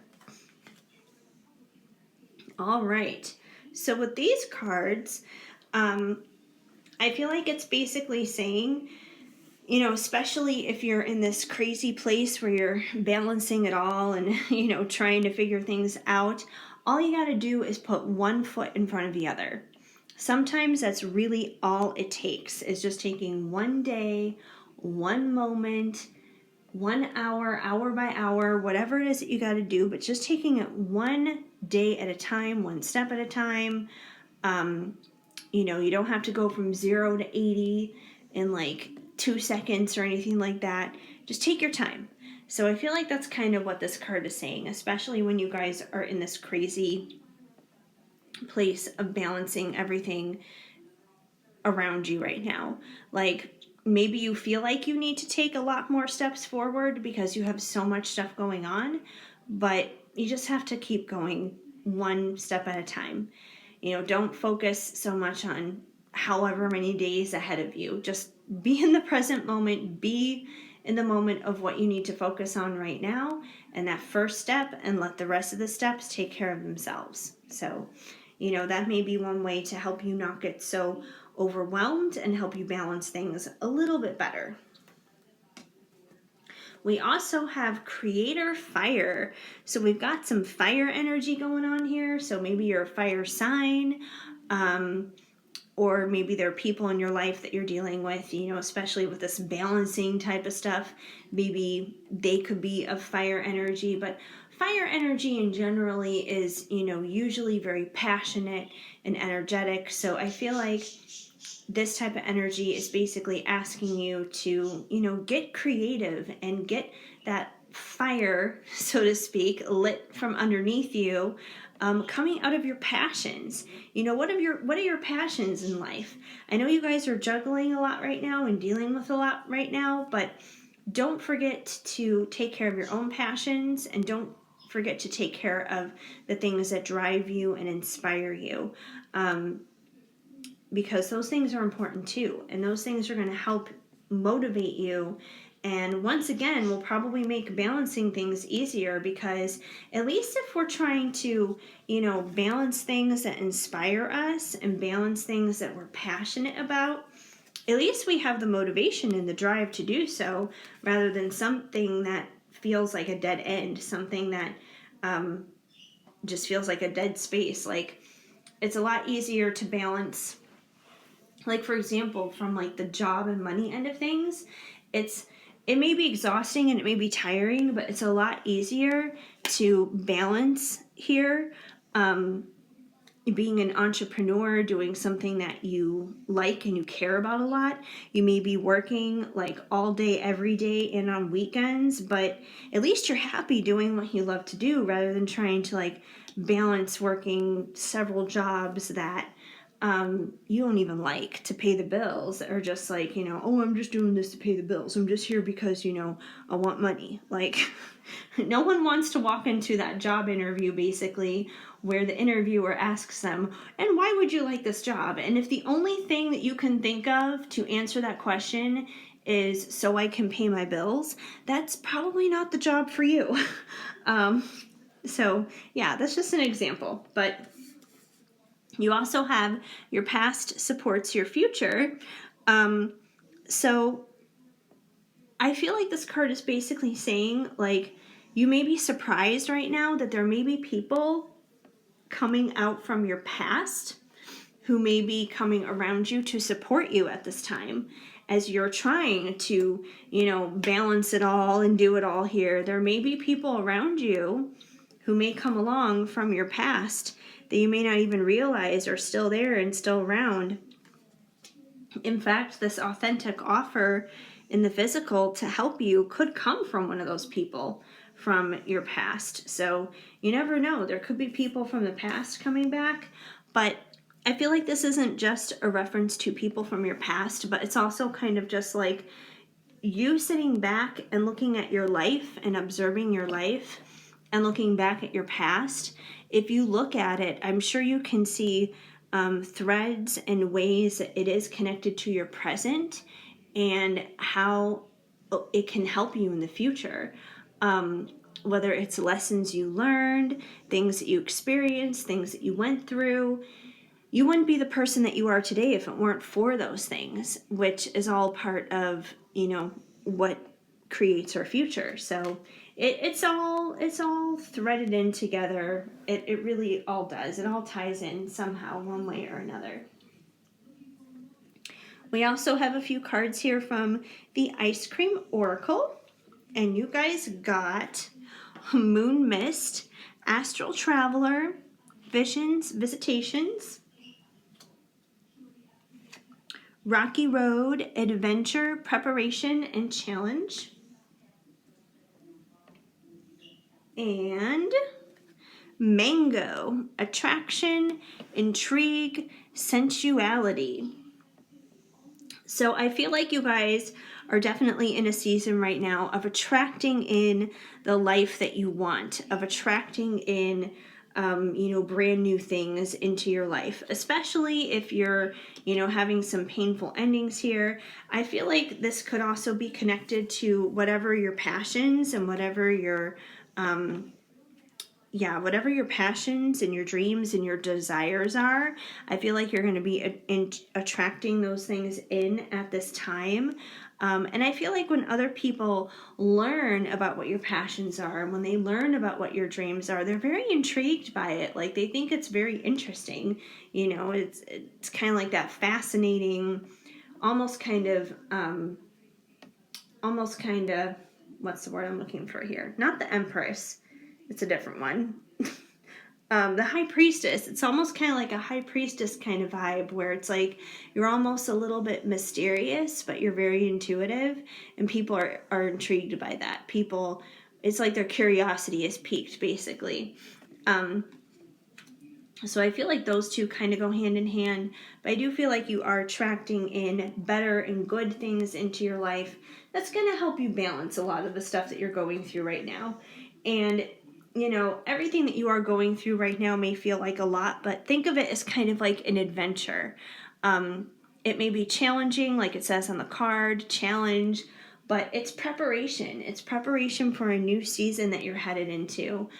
All right. So with these cards, I feel like it's basically saying, especially if you're in this crazy place where you're balancing it all and, trying to figure things out, all you got to do is put one foot in front of the other. Sometimes that's really all it takes, is just taking one day, one moment, 1 hour, hour by hour, whatever it is that you got to do, but just taking it one day at a time, one step at a time. You don't have to go from 0 to 80 in like 2 seconds or anything like that. Just take your time. So I feel like that's kind of what this card is saying, especially when you guys are in this crazy place of balancing everything around you right now. Like, maybe you feel like you need to take a lot more steps forward because you have so much stuff going on, but you just have to keep going one step at a time. Don't focus so much on however many days ahead of you. Just be in the present moment, be in the moment of what you need to focus on right now, and that first step, and let the rest of the steps take care of themselves. So, that may be one way to help you not get so overwhelmed and help you balance things a little bit better. We also have creator fire. So we've got some fire energy going on here. So maybe you're a fire sign, or maybe there are people in your life that you're dealing with, especially with this balancing type of stuff. Maybe they could be of fire energy, but fire energy in generally is, usually very passionate and energetic. So I feel like this type of energy is basically asking you to, get creative and get that fire, so to speak, lit from underneath you, coming out of your passions. What are your passions in life? I know you guys are juggling a lot right now and dealing with a lot right now, but don't forget to take care of your own passions, and don't forget to take care of the things that drive you and inspire you. Because those things are important too, and those things are going to help motivate you, and once again will probably make balancing things easier, because at least if we're trying to balance things that inspire us and balance things that we're passionate about, at least we have the motivation and the drive to do so, rather than something that feels like a dead end, something that just feels like a dead space. Like, it's a lot easier to balance, like, for example, from like the job and money end of things. It may be exhausting and it may be tiring, but it's a lot easier to balance here. Being an entrepreneur, doing something that you like and you care about a lot. You may be working like all day, every day, and on weekends, but at least you're happy doing what you love to do, rather than trying to like balance working several jobs that you don't even like to pay the bills, or just like, oh, I'm just doing this to pay the bills. I'm just here because, I want money. Like, no one wants to walk into that job interview, basically, where the interviewer asks them, and why would you like this job? And if the only thing that you can think of to answer that question is so I can pay my bills, that's probably not the job for you. So yeah, that's just an example. But you also have your past supports your future. So I feel like this card is basically saying, like, you may be surprised right now that there may be people coming out from your past who may be coming around you to support you at this time as you're trying to, balance it all and do it all here. There may be people around you who may come along from your past that you may not even realize are still there and still around. In fact, this authentic offer in the physical to help you could come from one of those people from your past. So you never know. There could be people from the past coming back, but I feel like this isn't just a reference to people from your past, but it's also kind of just like you sitting back and looking at your life and observing your life and looking back at your past. If you look at it, I'm sure you can see threads and ways that it is connected to your present. and how it can help you in the future. Whether it's lessons you learned, things that you experienced, things that you went through. You wouldn't be the person that you are today if it weren't for those things, which is all part of, what creates our future. So it's all threaded in together. It really all does. It all ties in somehow, one way or another. We also have a few cards here from the Ice Cream Oracle, and you guys got Moon Mist, Astral Traveler, Visions, Visitations, Rocky Road, Adventure, Preparation, and Challenge. And Mango, Attraction, Intrigue, Sensuality. So I feel like you guys are definitely in a season right now of attracting in the life that you want, of attracting in brand new things into your life, especially if you're, having some painful endings here. I feel like this could also be connected to whatever your passions and whatever your whatever your passions and your dreams and your desires are. I feel like you're going to be attracting those things in at this time. And I feel like when other people learn about what your passions are, and when they learn about what your dreams are, they're very intrigued by it. Like, they think it's very interesting. It's kind of like that fascinating, almost kind of, what's the word I'm looking for here? Not the Empress. It's a different one. The High Priestess. It's almost kind of like a High Priestess kind of vibe, where it's like you're almost a little bit mysterious, but you're very intuitive, and people are intrigued by that. People, it's like their curiosity is piqued, basically. So I feel like those two kind of go hand in hand, but I do feel like you are attracting in better and good things into your life. That's going to help you balance a lot of the stuff that you're going through right now. And everything that you are going through right now may feel like a lot, but think of it as kind of like an adventure. It may be challenging, like it says on the card, challenge, but it's preparation. It's preparation for a new season that you're headed into.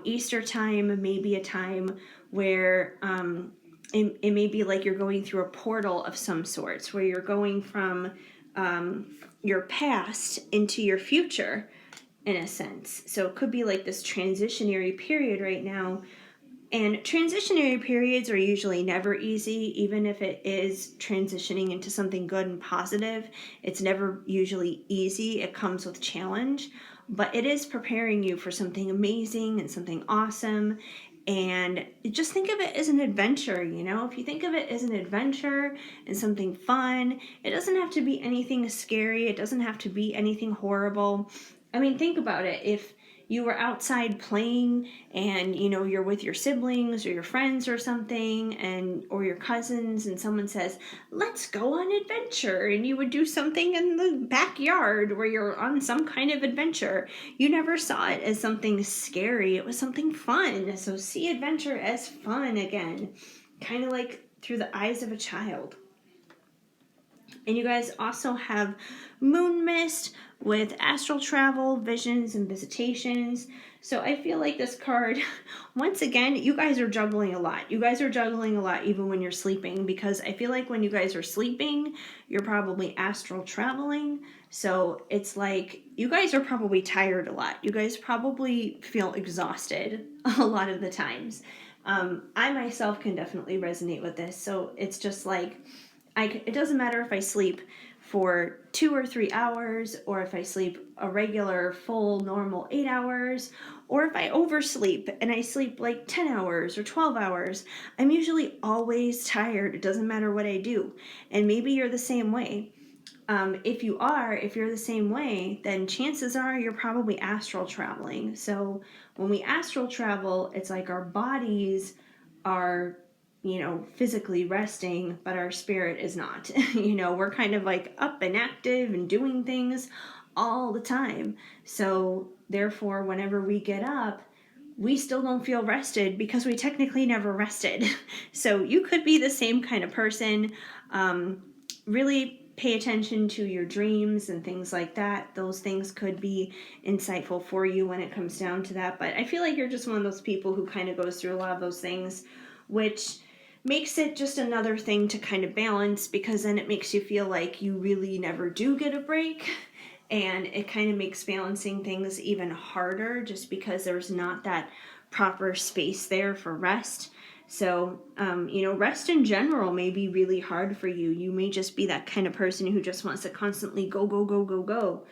Easter time may be a time where it may be like you're going through a portal of some sorts, where you're going from your past into your future, in a sense. So it could be like this transitionary period right now. And transitionary periods are usually never easy, even if it is transitioning into something good and positive. It's never usually easy. It comes with challenge, but it is preparing you for something amazing and something awesome. And just think of it as an adventure, If you think of it as an adventure and something fun, it doesn't have to be anything scary. It doesn't have to be anything horrible. I mean, think about it. If you were outside playing and, you're with your siblings or your friends or something, or your cousins, and someone says, let's go on adventure, and you would do something in the backyard where you're on some kind of adventure. You never saw it as something scary. It was something fun. So see adventure as fun again, kind of like through the eyes of a child. And you guys also have Moon Mist with Astral Travel, Visions, and Visitations. So I feel like this card, once again, you guys are juggling a lot. You guys are juggling a lot even when you're sleeping, because I feel like when you guys are sleeping, you're probably astral traveling. So it's like you guys are probably tired a lot. You guys probably feel exhausted a lot of the times. I myself can definitely resonate with this. So it's just like, it doesn't matter if I sleep for 2 or 3 hours, or if I sleep a regular, full, normal 8 hours, or if I oversleep and I sleep like 10 hours or 12 hours. I'm usually always tired. It doesn't matter what I do. And maybe you're the same way. If you're the same way, then chances are you're probably astral traveling. So when we astral travel, it's like our bodies are physically resting, but our spirit is not. We're kind of like up and active and doing things all the time. So therefore, whenever we get up, we still don't feel rested because we technically never rested. So you could be the same kind of person. Really, pay attention to your dreams and things like that. Those things could be insightful for you when it comes down to that. But I feel like you're just one of those people who kind of goes through a lot of those things, which makes it just another thing to kind of balance, because then it makes you feel like you really never do get a break. And it kind of makes balancing things even harder just because there's not that proper space there for rest. So, rest in general may be really hard for you. You may just be that kind of person who just wants to constantly go, go, go, go, go,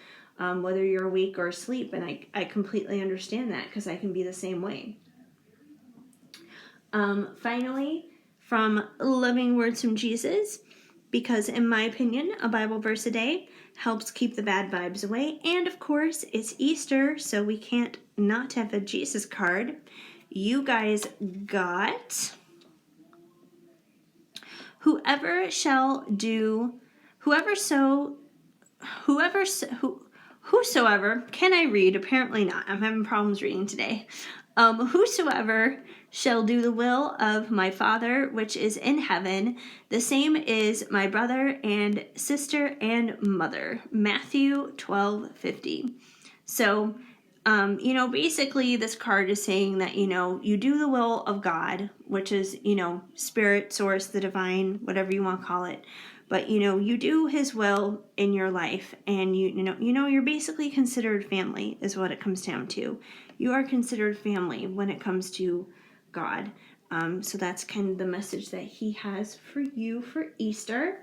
whether you're awake or asleep. And I completely understand that because I can be the same way. Finally, from Living Words from Jesus, because in my opinion, a Bible verse a day helps keep the bad vibes away. And of course, it's Easter, so we can't not have a Jesus card. You guys got whosoever, can I read? Apparently not. I'm having problems reading today. Whosoever shall do the will of my Father which is in heaven, the same is my brother and sister and mother. Matthew 12:50. So, basically this card is saying that, you do the will of God, which is, spirit, source, the divine, whatever you want to call it. But, you do his will in your life, and you're basically considered family is what it comes down to. You are considered family when it comes to God. So that's kind of the message that he has for you for Easter.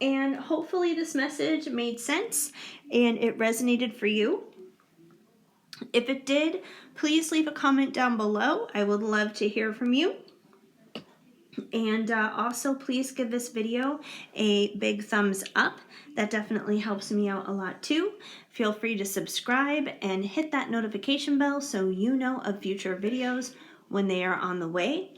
And hopefully this message made sense and it resonated for you. If it did, please leave a comment down below. I would love to hear from you. And also, please give this video a big thumbs up. That definitely helps me out a lot too. Feel free to subscribe and hit that notification bell so you know of future videos when they are on the way.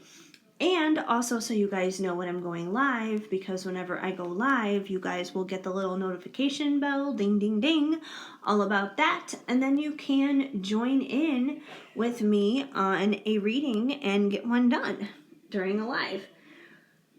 And also so you guys know when I'm going live, because whenever I go live, you guys will get the little notification bell, ding, ding, ding, all about that. And then you can join in with me on a reading and get one done during a live.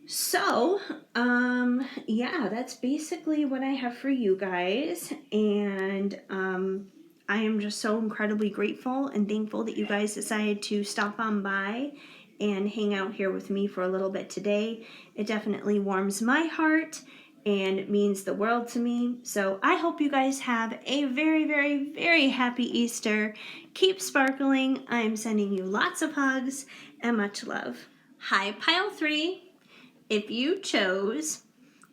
So, that's basically what I have for you guys. And I am just so incredibly grateful and thankful that you guys decided to stop on by and hang out here with me for a little bit today. It definitely warms my heart and means the world to me. So I hope you guys have a very, very, very happy Easter. Keep sparkling. I'm sending you lots of hugs and much love. Hi, Pile 3. If you chose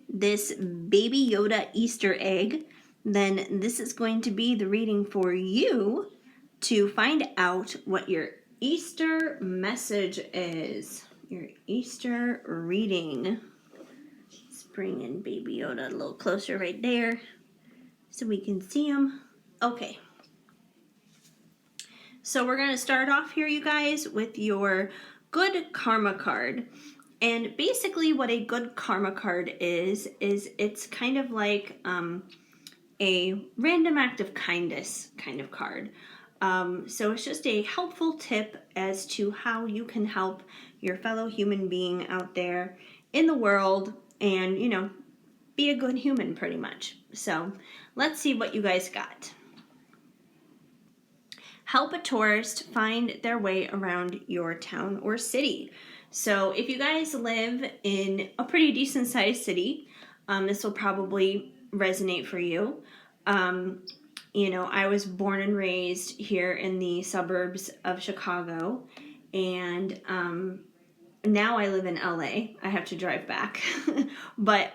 this Baby Yoda Easter egg, then this is going to be the reading for you to find out what your Easter message is. Your Easter reading. Let's bring in Baby Yoda a little closer right there so we can see him. Okay. So we're going to start off here, you guys, with your good karma card. And basically what a good karma card is it's kind of like a random act of kindness kind of card. So it's just a helpful tip as to how you can help your fellow human being out there in the world and, be a good human pretty much. So let's see what you guys got. Help a tourist find their way around your town or city. So if you guys live in a pretty decent sized city, this will probably resonate for you. I was born and raised here in the suburbs of Chicago, and now I live in LA. I have to drive back. But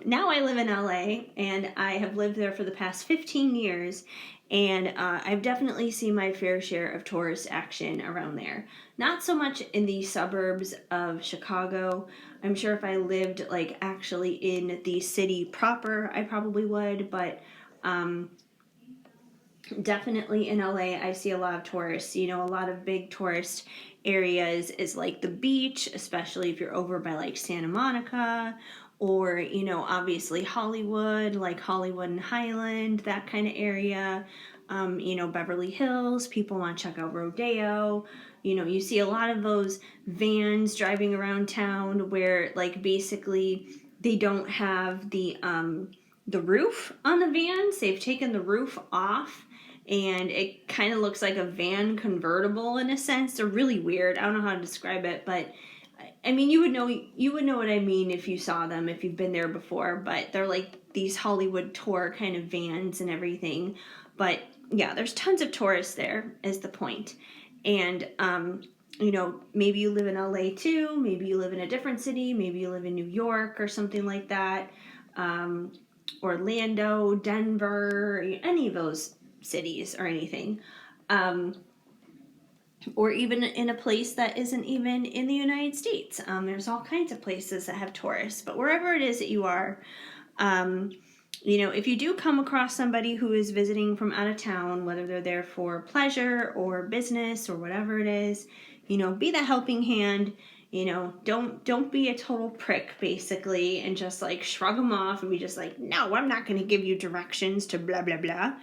now I live in LA, and I have lived there for the past 15 years, and I've definitely seen my fair share of tourist action around there. Not so much in the suburbs of Chicago. I'm sure if I lived actually in the city proper, I probably would, but definitely in LA, I see a lot of tourists. A lot of big tourist areas is like the beach, especially if you're over by Santa Monica, or obviously Hollywood, like Hollywood and Highland, that kind of area. Beverly Hills, people want to check out Rodeo. You see a lot of those vans driving around town where basically they don't have the the roof on the vans. They've taken the roof off, and it kind of looks like a van convertible in a sense. They're really weird. I don't know how to describe it, but I mean, you would know what I mean if you saw them, if you've been there before. But they're like these Hollywood tour kind of vans and everything. But yeah, there's tons of tourists there, is the point. And you know, maybe you live in LA too. Maybe you live in a different city. Maybe you live in New York or something like that. Orlando, Denver, any of those cities or anything. Or even in a place that isn't even in the United States. There's all kinds of places that have tourists, but wherever it is that you are, you know, if you do come across somebody who is visiting from out of town, whether they're there for pleasure or business or whatever it is, you know, be the helping hand. You know, don't be a total prick, basically, and just like shrug them off and be just like, no, I'm not going to give you directions to blah blah blah.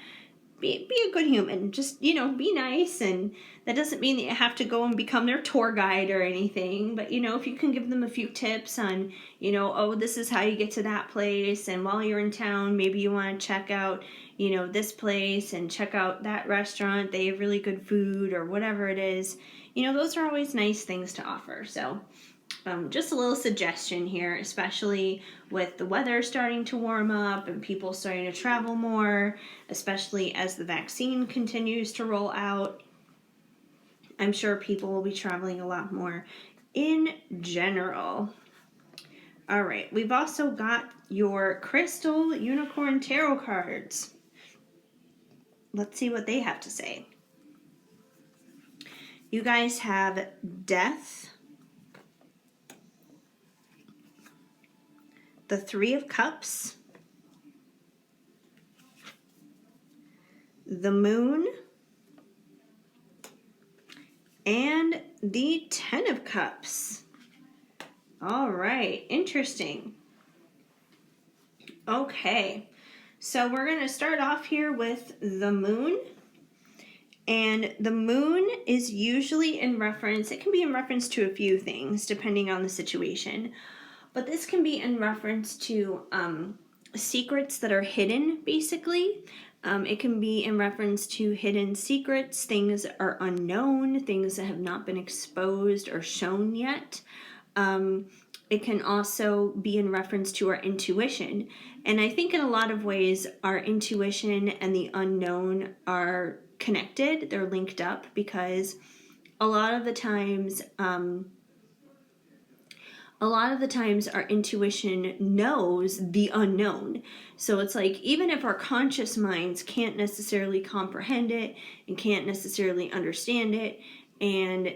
Be a good human. Just, you know, be nice. And that doesn't mean that you have to go and become their tour guide or anything. But, you know, if you can give them a few tips on, you know, oh, this is how you get to that place. And while you're in town, maybe you want to check out, you know, this place and check out that restaurant. They have really good food or whatever it is. You know, those are always nice things to offer. So just a little suggestion here, especially with the weather starting to warm up and people starting to travel more, especially as the vaccine continues to roll out. I'm sure people will be traveling a lot more in general. All right, we've also got your Crystal Unicorn Tarot cards. Let's see what they have to say. You guys have Death, the Three of Cups, the Moon, and the Ten of Cups. All right, interesting. Okay, so we're going to start off here with the Moon. And the Moon is usually in reference, it can be in reference to a few things depending on the situation. But this can be in reference to secrets that are hidden, basically. It can be in reference to hidden secrets, things that are unknown, things that have not been exposed or shown yet. It can also be in reference to our intuition. And I think in a lot of ways, our intuition and the unknown are connected. They're linked up because a lot of the times our intuition knows the unknown. So it's like, even if our conscious minds can't necessarily comprehend it and can't necessarily understand it, and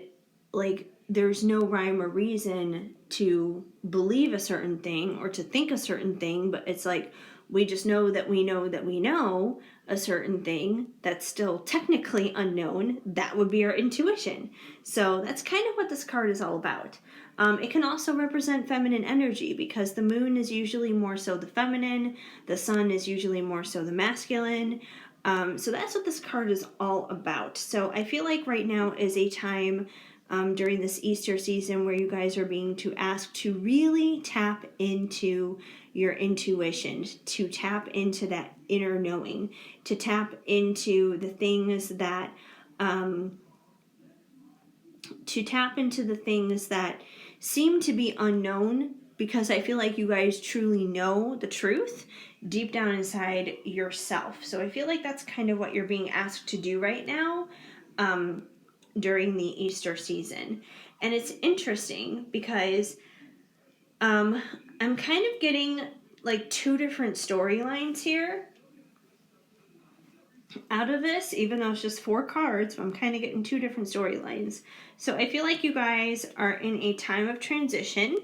like there's no rhyme or reason to believe a certain thing or to think a certain thing, but it's like we just know that we know a certain thing that's still technically unknown. That would be our intuition. So that's kind of what this card is all about. It can also represent feminine energy because the Moon is usually more so the feminine, the Sun is usually more so the masculine. So that's what this card is all about. So I feel like right now is a time during this Easter season where you guys are being asked to really tap into your intuition, to tap into that inner knowing, to tap into the things that seem to be unknown, because I feel like you guys truly know the truth deep down inside yourself. So I feel like that's kind of what you're being asked to do right now during the Easter season. And it's interesting because I'm kind of getting like two different storylines here out of this, even though it's just 4 cards. I'm kind of getting 2 different storylines. So I feel like you guys are in a time of transition.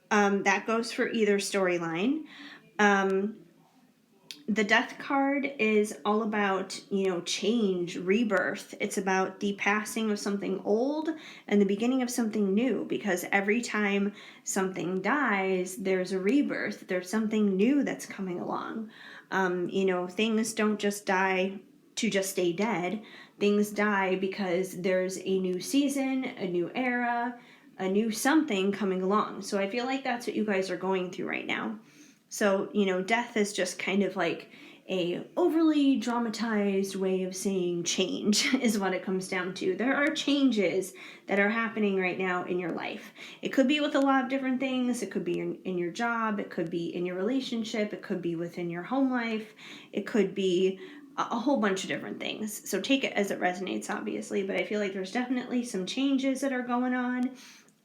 That goes for either storyline. The Death card is all about, change, rebirth. It's about the passing of something old and the beginning of something new, because every time something dies, there's a rebirth. There's something new that's coming along. Things don't just die to just stay dead. Things die because there's a new season, a new era, a new something coming along. So I feel like that's what you guys are going through right now. So, death is just kind of like a overly dramatized way of saying change is what it comes down to. There are changes that are happening right now in your life. It could be with a lot of different things. It could be in your job. It could be in your relationship. It could be within your home life. It could be a whole bunch of different things. So take it as it resonates, obviously. But I feel like there's definitely some changes that are going on.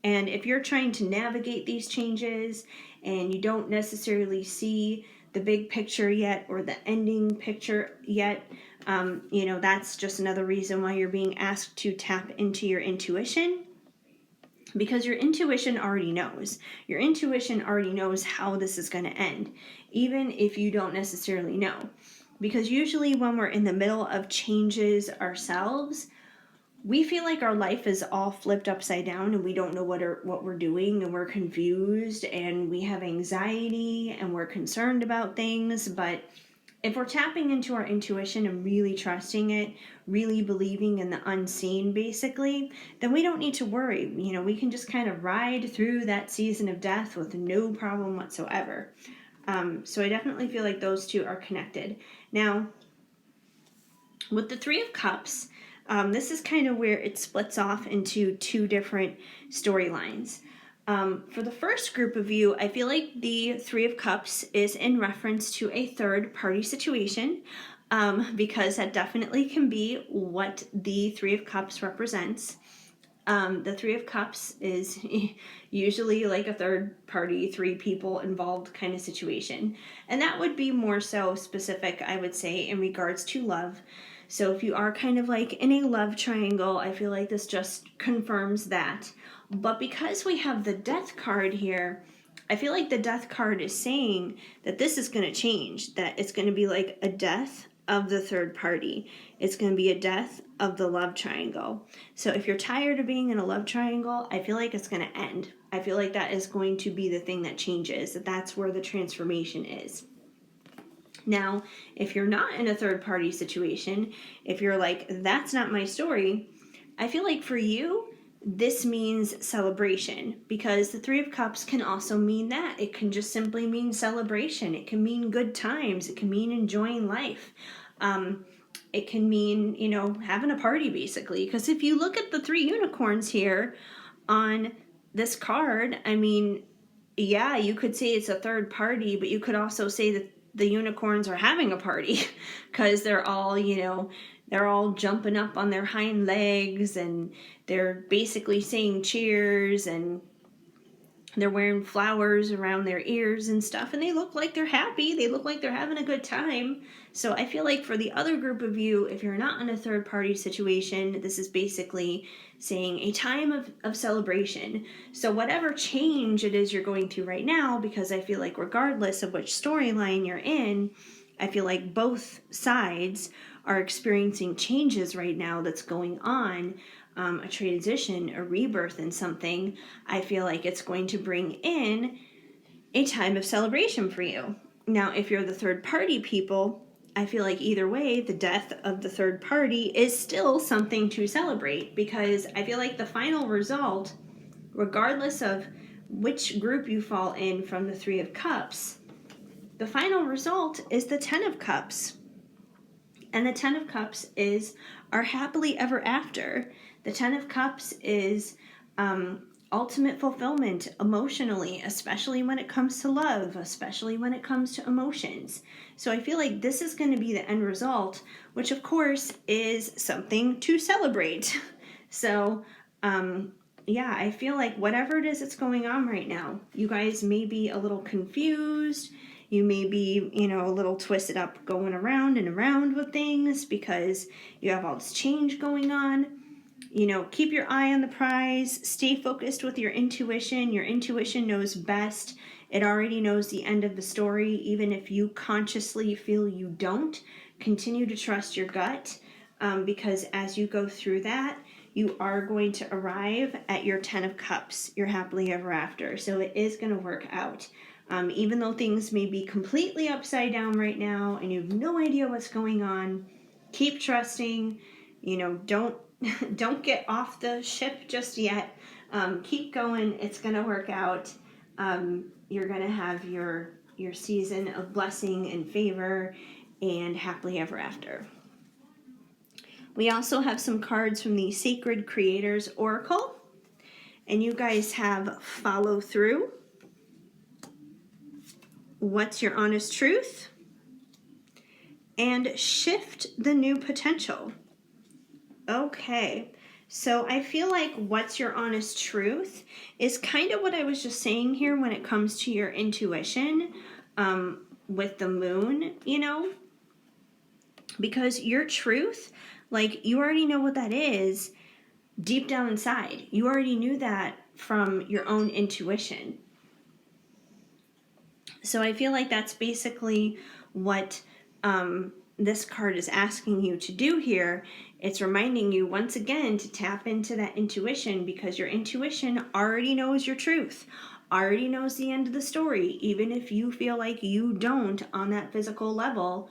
And if you're trying to navigate these changes and you don't necessarily see the big picture yet or the ending picture yet, that's just another reason why you're being asked to tap into your intuition, because your intuition already knows. Your intuition already knows how this is going to end, even if you don't necessarily know. Because usually when we're in the middle of changes ourselves, we feel like our life is all flipped upside down and we don't know what we're doing, and we're confused and we have anxiety and we're concerned about things. But if we're tapping into our intuition and really trusting it, really believing in the unseen basically, then we don't need to worry. We can just kind of ride through that season of death with no problem whatsoever. So I definitely feel like those two are connected. Now, with the Three of Cups, this is kind of where it splits off into two different storylines. For the first group of you, I feel like the Three of Cups is in reference to a third party situation, because that definitely can be what the Three of Cups represents. The Three of Cups is usually like a third party, three people involved kind of situation. And that would be more so specific, I would say, in regards to love. So if you are kind of like in a love triangle, I feel like this just confirms that. But because we have the Death card here, I feel like the Death card is saying that this is going to change, that it's going to be like a death of the third party. It's going to be a death of the love triangle. So if you're tired of being in a love triangle, I feel like it's going to end. I feel like that is going to be the thing that changes, that's where the transformation is. Now, if you're not in a third party situation, if you're like, that's not my story, I feel like for you, this means celebration, because the Three of Cups can also mean that. It can just simply mean celebration. It can mean good times. It can mean enjoying life. It can mean, having a party basically. Because if you look at the three unicorns here on this card, I mean, yeah, you could say it's a third party, but you could also say that the unicorns are having a party because they're all jumping up on their hind legs and they're basically saying cheers, and they're wearing flowers around their ears and stuff, and they look like they're happy. They look like they're having a good time. So I feel like for the other group of you, if you're not in a third party situation, this is basically saying a time of celebration. So whatever change it is you're going through right now, because I feel like regardless of which storyline you're in, I feel like both sides are experiencing changes right now that's going on, a transition, a rebirth in something. I feel like it's going to bring in a time of celebration for you. Now, if you're the third party people, I feel like either way, the death of the third party is still something to celebrate, because I feel like the final result, regardless of which group you fall in from the Three of Cups, the final result is the Ten of Cups. And the Ten of Cups is our happily ever after. The Ten of Cups is ultimate fulfillment emotionally, especially when it comes to love, especially when it comes to emotions. So I feel like this is going to be the end result, which of course is something to celebrate. So, yeah, I feel like whatever it is that's going on right now, you guys may be a little confused. You may be, a little twisted up going around and around with things because you have all this change going on. Keep your eye on the prize. Stay focused with your intuition. Your intuition knows best. It already knows the end of the story, even if you consciously feel you don't. Continue to trust your gut, because as you go through that, you are going to arrive at your 10 of Cups, your happily ever after. So it is going to work out. Even though things may be completely upside down right now and you have no idea what's going on, keep trusting. Don't get off the ship just yet. Keep going. It's going to work out. You're going to have your your season of blessing and favor and happily ever after. We also have some cards from the Sacred Creators Oracle, and you guys have follow through, what's your honest truth, and shift the new potential. Okay, so I feel like what's your honest truth is kind of what I was just saying here when it comes to your intuition with the moon, you know, because your truth, like you already know what that is deep down inside. You already knew that from your own intuition. So I feel like that's basically what this card is asking you to do here. It's reminding you once again to tap into that intuition, because your intuition already knows your truth, already knows the end of the story. Even if you feel like you don't on that physical level,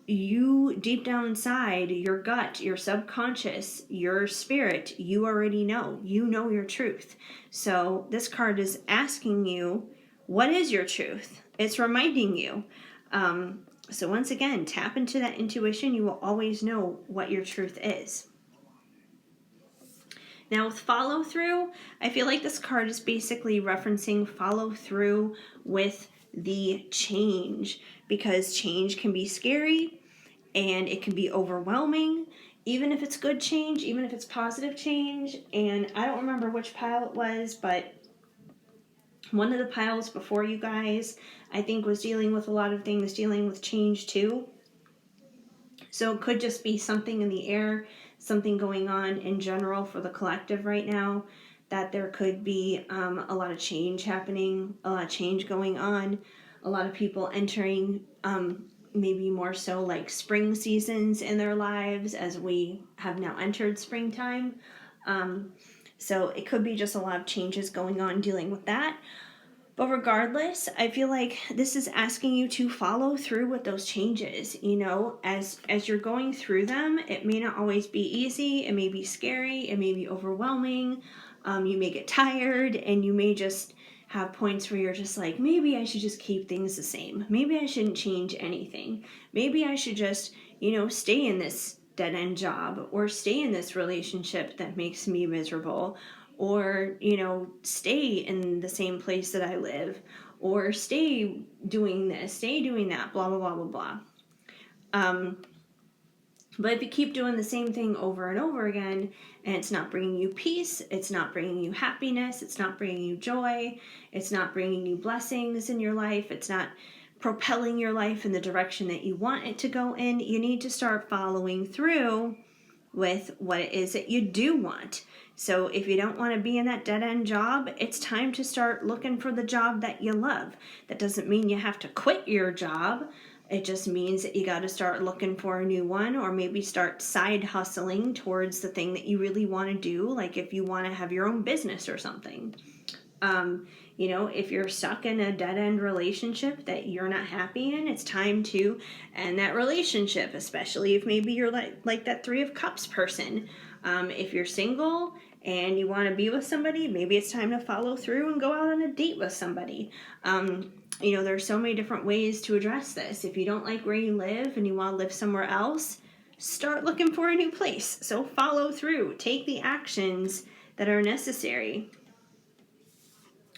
you deep down inside, your gut, your subconscious, your spirit, you already know. You know your truth. So this card is asking you, what is your truth? It's reminding you. So once again, tap into that intuition. You will always know what your truth is. Now with follow through, I feel like this card is basically referencing follow through with the change, because change can be scary and it can be overwhelming, even if it's good change, even if it's positive change. And I don't remember which pile it was, but one of the piles before you guys, I think, was dealing with a lot of things, dealing with change too. So it could just be something in the air, something going on in general for the collective right now, that there could be a lot of change happening, a lot of change going on, a lot of people entering maybe more so like spring seasons in their lives, as we have now entered springtime. So it could be just a lot of changes going on dealing with that. But regardless, I feel like this is asking you to follow through with those changes. You know, as you're going through them, it may not always be easy. It may be scary. It may be overwhelming. You may get tired, and you may just have points where you're just like, maybe I should just keep things the same. Maybe I shouldn't change anything. Maybe I should just, stay in this dead-end job, or stay in this relationship that makes me miserable, or stay in the same place that I live, or stay doing this, stay doing that, blah blah blah blah blah. But if you keep doing the same thing over and over again, and it's not bringing you peace, it's not bringing you happiness, it's not bringing you joy, it's not bringing you blessings in your life, it's not propelling your life in the direction that you want it to go in, you need to start following through with what it is that you do want. So if you don't want to be in that dead-end job, it's time to start looking for the job that you love. That doesn't mean you have to quit your job. It just means that you got to start looking for a new one, or maybe start side hustling towards the thing that you really want to do, like if you want to have your own business or something. If you're stuck in a dead-end relationship that you're not happy in, it's time to end that relationship, especially if maybe you're like that Three of Cups person. If you're single and you want to be with somebody, maybe it's time to follow through and go out on a date with somebody. There's so many different ways to address this. If you don't like where you live and you want to live somewhere else, start looking for a new place. So follow through. Take the actions that are necessary,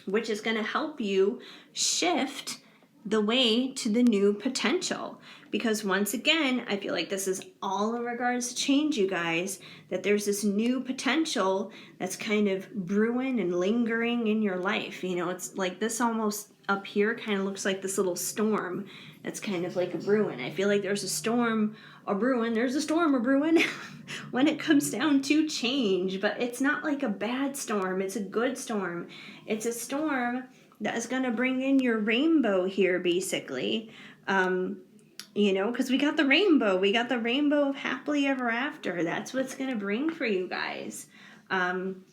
which is going to help you shift the way to the new potential. Because once again, I feel like this is all in regards to change, you guys, that there's this new potential that's kind of brewing and lingering in your life. It's like this almost up here kind of looks like this little storm that's kind of like a brewing. I feel like there's a storm a brewing. There's a storm a brewing when it comes down to change, but it's not like a bad storm. It's a good storm. It's a storm that is going to bring in your rainbow here, basically. Because we got the rainbow. We got the rainbow of happily ever after. That's what's going to bring for you guys. Don't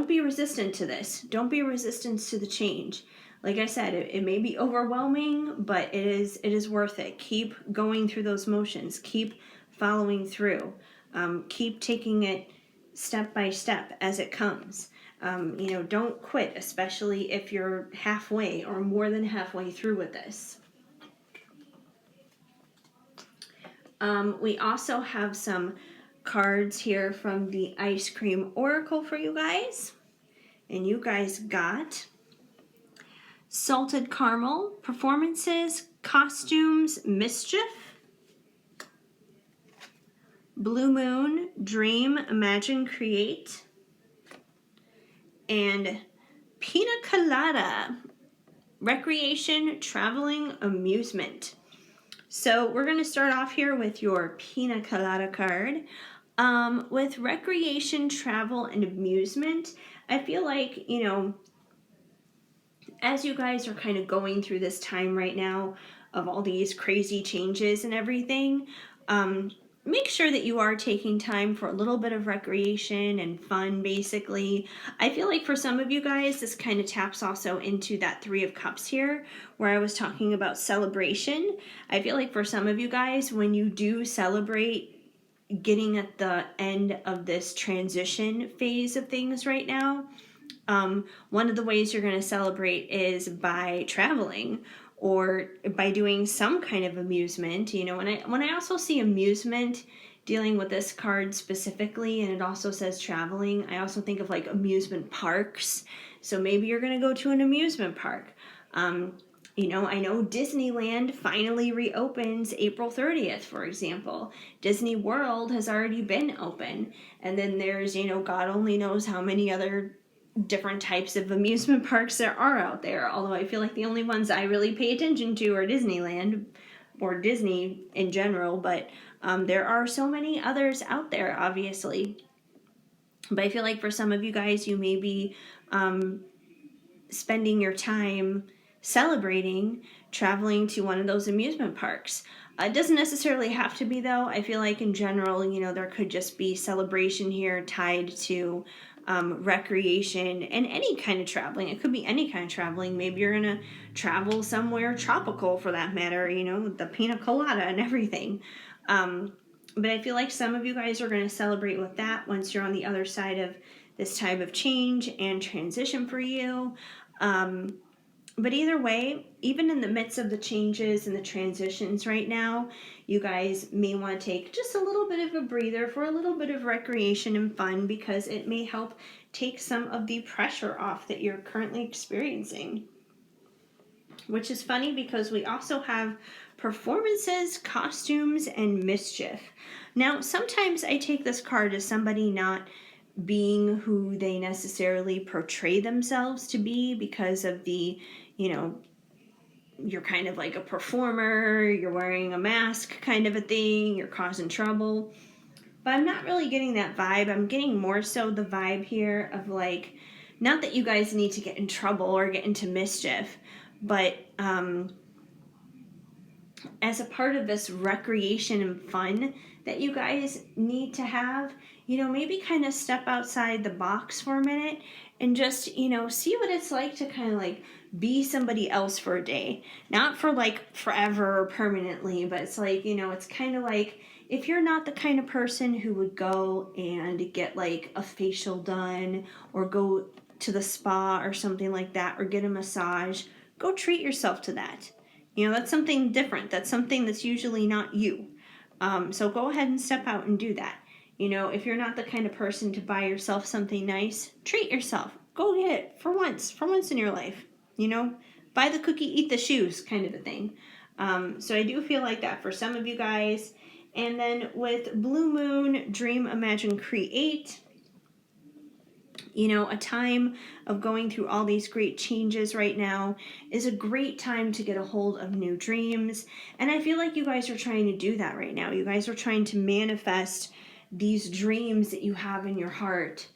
be resistant to this. Don't be resistant to the change. Like I said, it may be overwhelming, but it is worth it. Keep going through those motions. Keep following through. Keep taking it step by step as it comes. Don't quit, especially if you're halfway or more than halfway through with this. We also have some cards here from the Ice Cream Oracle for you guys. And you guys got Salted Caramel, Performances, Costumes, Mischief, Blue Moon, Dream, Imagine, Create, and Pina Colada, Recreation, Traveling, Amusement. So we're going to start off here with your Pina Colada card. With recreation, travel, and amusement, I feel like, as you guys are kind of going through this time right now of all these crazy changes and everything, make sure that you are taking time for a little bit of recreation and fun, basically. I feel like for some of you guys, this kind of taps also into that Three of Cups here, where I was talking about celebration. I feel like for some of you guys, when you do celebrate getting at the end of this transition phase of things right now, one of the ways you're going to celebrate is by traveling or by doing some kind of amusement. When I also see amusement dealing with this card specifically, and it also says traveling, I also think of like amusement parks. So maybe you're going to go to an amusement park. I know Disneyland finally reopens April 30th, for example. Disney World has already been open. And then there's, God only knows how many other different types of amusement parks there are out there. Although I feel like the only ones I really pay attention to are Disneyland or Disney in general. But there are so many others out there, obviously. But I feel like for some of you guys, you may be spending your time celebrating traveling to one of those amusement parks. It doesn't necessarily have to be, though. I feel like in general, there could just be celebration here tied to recreation and any kind of traveling. It could be any kind of traveling. Maybe you're going to travel somewhere tropical for that matter, the pina colada and everything. But I feel like some of you guys are going to celebrate with that once you're on the other side of this type of change and transition for you. But either way, even in the midst of the changes and the transitions right now, you guys may want to take just a little bit of a breather for a little bit of recreation and fun, because it may help take some of the pressure off that you're currently experiencing. Which is funny because we also have performances, costumes, and mischief. Now, sometimes I take this card as somebody not being who they necessarily portray themselves to be because of the, you're kind of like a performer, you're wearing a mask kind of a thing, you're causing trouble. But I'm not really getting that vibe. I'm getting more so the vibe here of like, not that you guys need to get in trouble or get into mischief, but as a part of this recreation and fun that you guys need to have, maybe kind of step outside the box for a minute and just, see what it's like to kind of like be somebody else for a day. Not for like forever or permanently, but it's like, it's kind of like if you're not the kind of person who would go and get like a facial done or go to the spa or something like that or get a massage, go treat yourself to that. That's something different. That's something that's usually not you. So go ahead and step out and do that. If you're not the kind of person to buy yourself something nice, treat yourself. Go get it for once in your life. Buy the cookie, eat the shoes kind of a thing. So I do feel like that for some of you guys. And then with Blue Moon, Dream, Imagine, Create, a time of going through all these great changes right now is a great time to get a hold of new dreams. And I feel like you guys are trying to do that right now. You guys are trying to manifest these dreams that you have in your heart,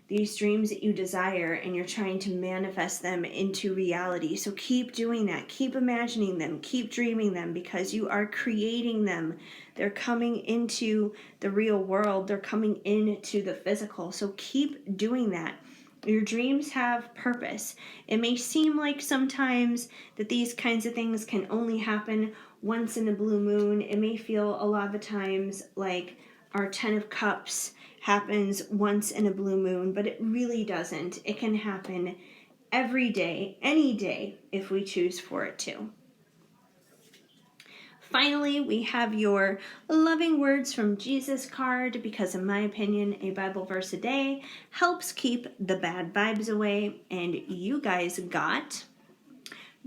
these dreams that you desire, and you're trying to manifest them into reality. So keep doing that. Keep imagining them. Keep dreaming them, because you are creating them. They're coming into the real world. They're coming into the physical. So keep doing that. Your dreams have purpose. It may seem like sometimes that these kinds of things can only happen once in a blue moon. It may feel a lot of the times like our 10 of Cups happens once in a blue moon, but it really doesn't. It can happen every day, any day, if we choose for it to. Finally, we have your loving words from Jesus card, because in my opinion, a Bible verse a day helps keep the bad vibes away. And you guys got,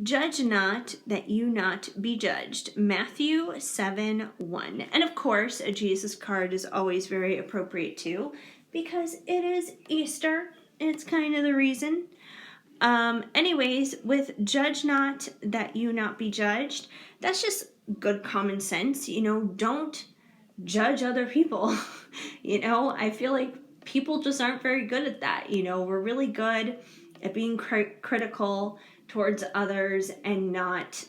judge not that you not be judged. Matthew 7:1. And of course, a Jesus card is always very appropriate too, because it is Easter. It's kind of the reason. Anyways, with judge not that you not be judged, that's just good common sense. Don't judge other people. I feel like people just aren't very good at that. We're really good at being critical towards others and not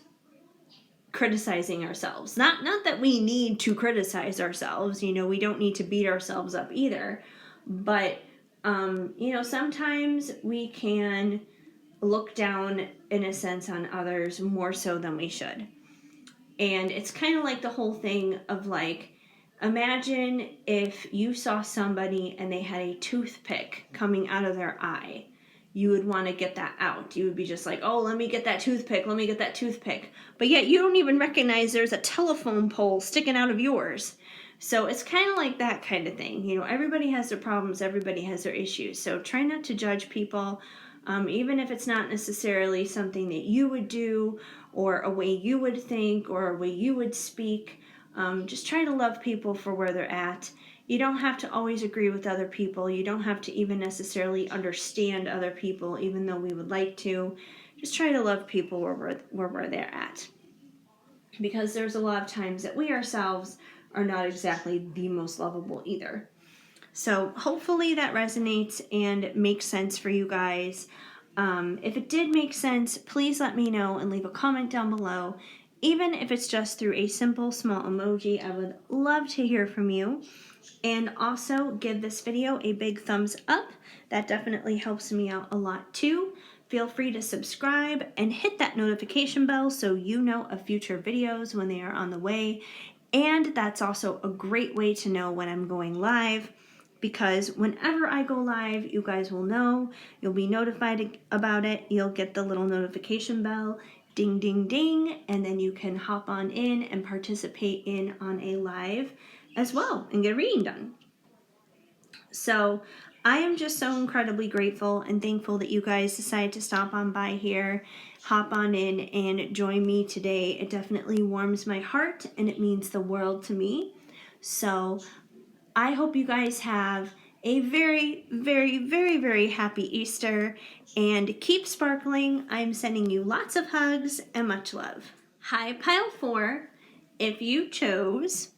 criticizing ourselves. Not that we need to criticize ourselves. We don't need to beat ourselves up either. But, sometimes we can look down in a sense on others more so than we should. And it's kind of like the whole thing of like, imagine if you saw somebody and they had a toothpick coming out of their eye. You would want to get that out. You would be just like, oh, let me get that toothpick. Let me get that toothpick. But yet you don't even recognize there's a telephone pole sticking out of yours. So it's kind of like that kind of thing. Everybody has their problems. Everybody has their issues. So try not to judge people. Even if it's not necessarily something that you would do or a way you would think or a way you would speak, just try to love people for where they're at. You don't have to always agree with other people. You don't have to even necessarily understand other people, even though we would like to. Just try to love people where they're at. Because there's a lot of times that we ourselves are not exactly the most lovable either. So hopefully that resonates and makes sense for you guys. If it did make sense, please let me know and leave a comment down below. Even if it's just through a simple small emoji, I would love to hear from you. And also give this video a big thumbs up. That definitely helps me out a lot too. Feel free to subscribe and hit that notification bell so you know of future videos when they are on the way. And that's also a great way to know when I'm going live, because whenever I go live, you guys will know. You'll be notified about it. You'll get the little notification bell, ding, ding, ding, and then you can hop on in and participate on a live as well and get a reading done. So I am just so incredibly grateful and thankful that you guys decided to stop on by here, hop on in and join me today. It definitely warms my heart and it means the world to me. So I hope you guys have a very, very, very, very happy Easter and keep sparkling. I'm sending you lots of hugs and much love. Hi, Pile 4. If you chose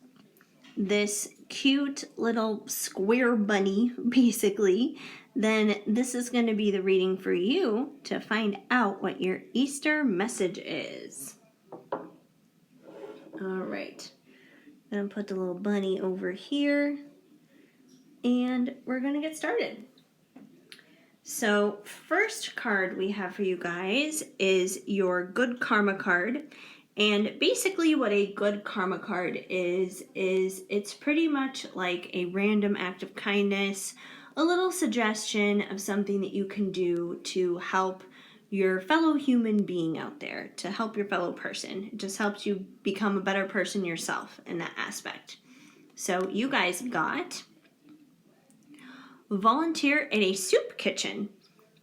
this cute little square bunny, basically, then this is going to be the reading for you to find out what your Easter message is. All right. I'm going to put the little bunny over here. And we're going to get started. So first card we have for you guys is your good karma card. And basically what a good karma card is it's pretty much like a random act of kindness, a little suggestion of something that you can do to help your fellow human being out there, to help your fellow person. It just helps you become a better person yourself in that aspect. So you guys got volunteer at a soup kitchen.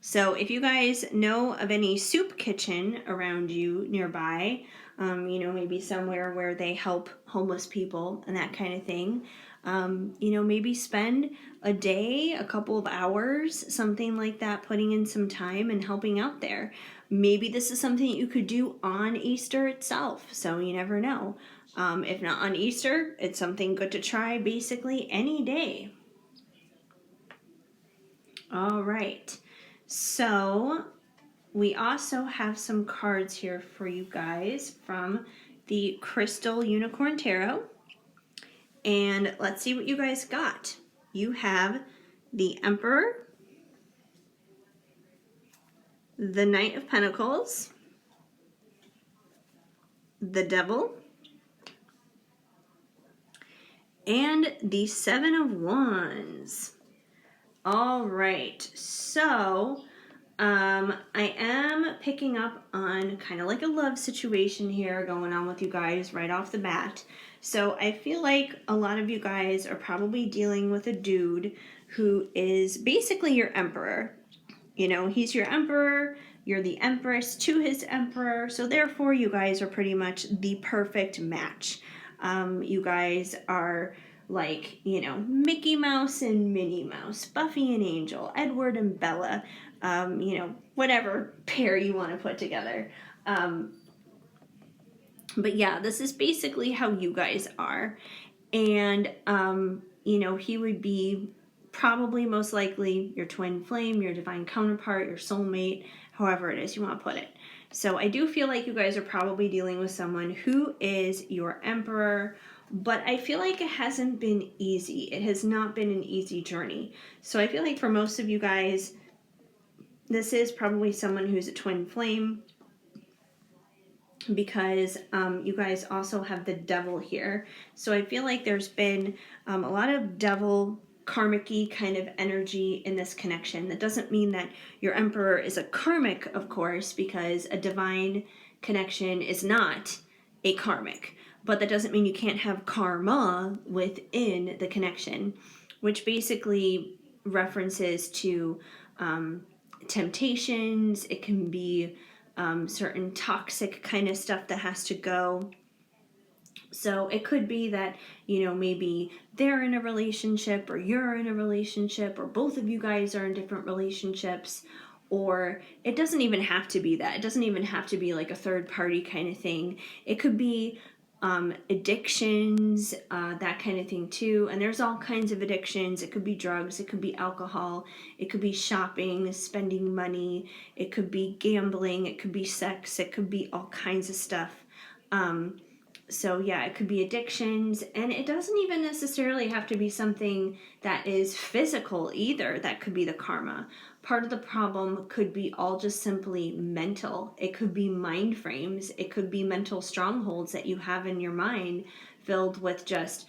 So if you guys know of any soup kitchen around you nearby, maybe somewhere where they help homeless people and that kind of thing, maybe spend a day, a couple of hours, something like that, putting in some time and helping out there. Maybe this is something that you could do on Easter itself, so you never know. If not on Easter, it's something good to try basically any day. All right, so we also have some cards here for you guys from the Crystal Unicorn Tarot. And let's see what you guys got. You have the Emperor, the Knight of Pentacles, the Devil, and the Seven of Wands. All right, so I am picking up on kind of like a love situation here going on with you guys right off the bat. So I feel like a lot of you guys are probably dealing with a dude who is basically your emperor. You know, he's your emperor, you're the empress to his emperor, so therefore you guys are pretty much the perfect match. You guys are like, you know, Mickey Mouse and Minnie Mouse, Buffy and Angel, Edward and Bella, you know, whatever pair you want to put together. But yeah, this is basically how you guys are. And, you know, he would be probably most likely your twin flame, your divine counterpart, your soulmate, however it is you want to put it. So I do feel like you guys are probably dealing with someone who is your emperor, but I feel like it hasn't been easy. It has not been an easy journey. So I feel like for most of you guys, this is probably someone who's a twin flame, because you guys also have the devil here. So I feel like there's been a lot of devil karmic-y kind of energy in this connection. That doesn't mean that your emperor is a karmic, of course, because a divine connection is not a karmic. But that doesn't mean you can't have karma within the connection, which basically references to temptations. It can be certain toxic kind of stuff that has to go. So it could be that, you know, maybe they're in a relationship or you're in a relationship or both of you guys are in different relationships, or it doesn't even have to be that. It doesn't even have to be like a third party kind of thing. It could be addictions, that kind of thing too. And there's all kinds of addictions. It could be drugs, it could be alcohol, it could be shopping, spending money, it could be gambling, it could be sex, it could be all kinds of stuff. So yeah, it could be addictions, and it doesn't even necessarily have to be something that is physical either. That could be the karma. Part of the problem could be all just simply mental. It could be mind frames. It could be mental strongholds that you have in your mind filled with just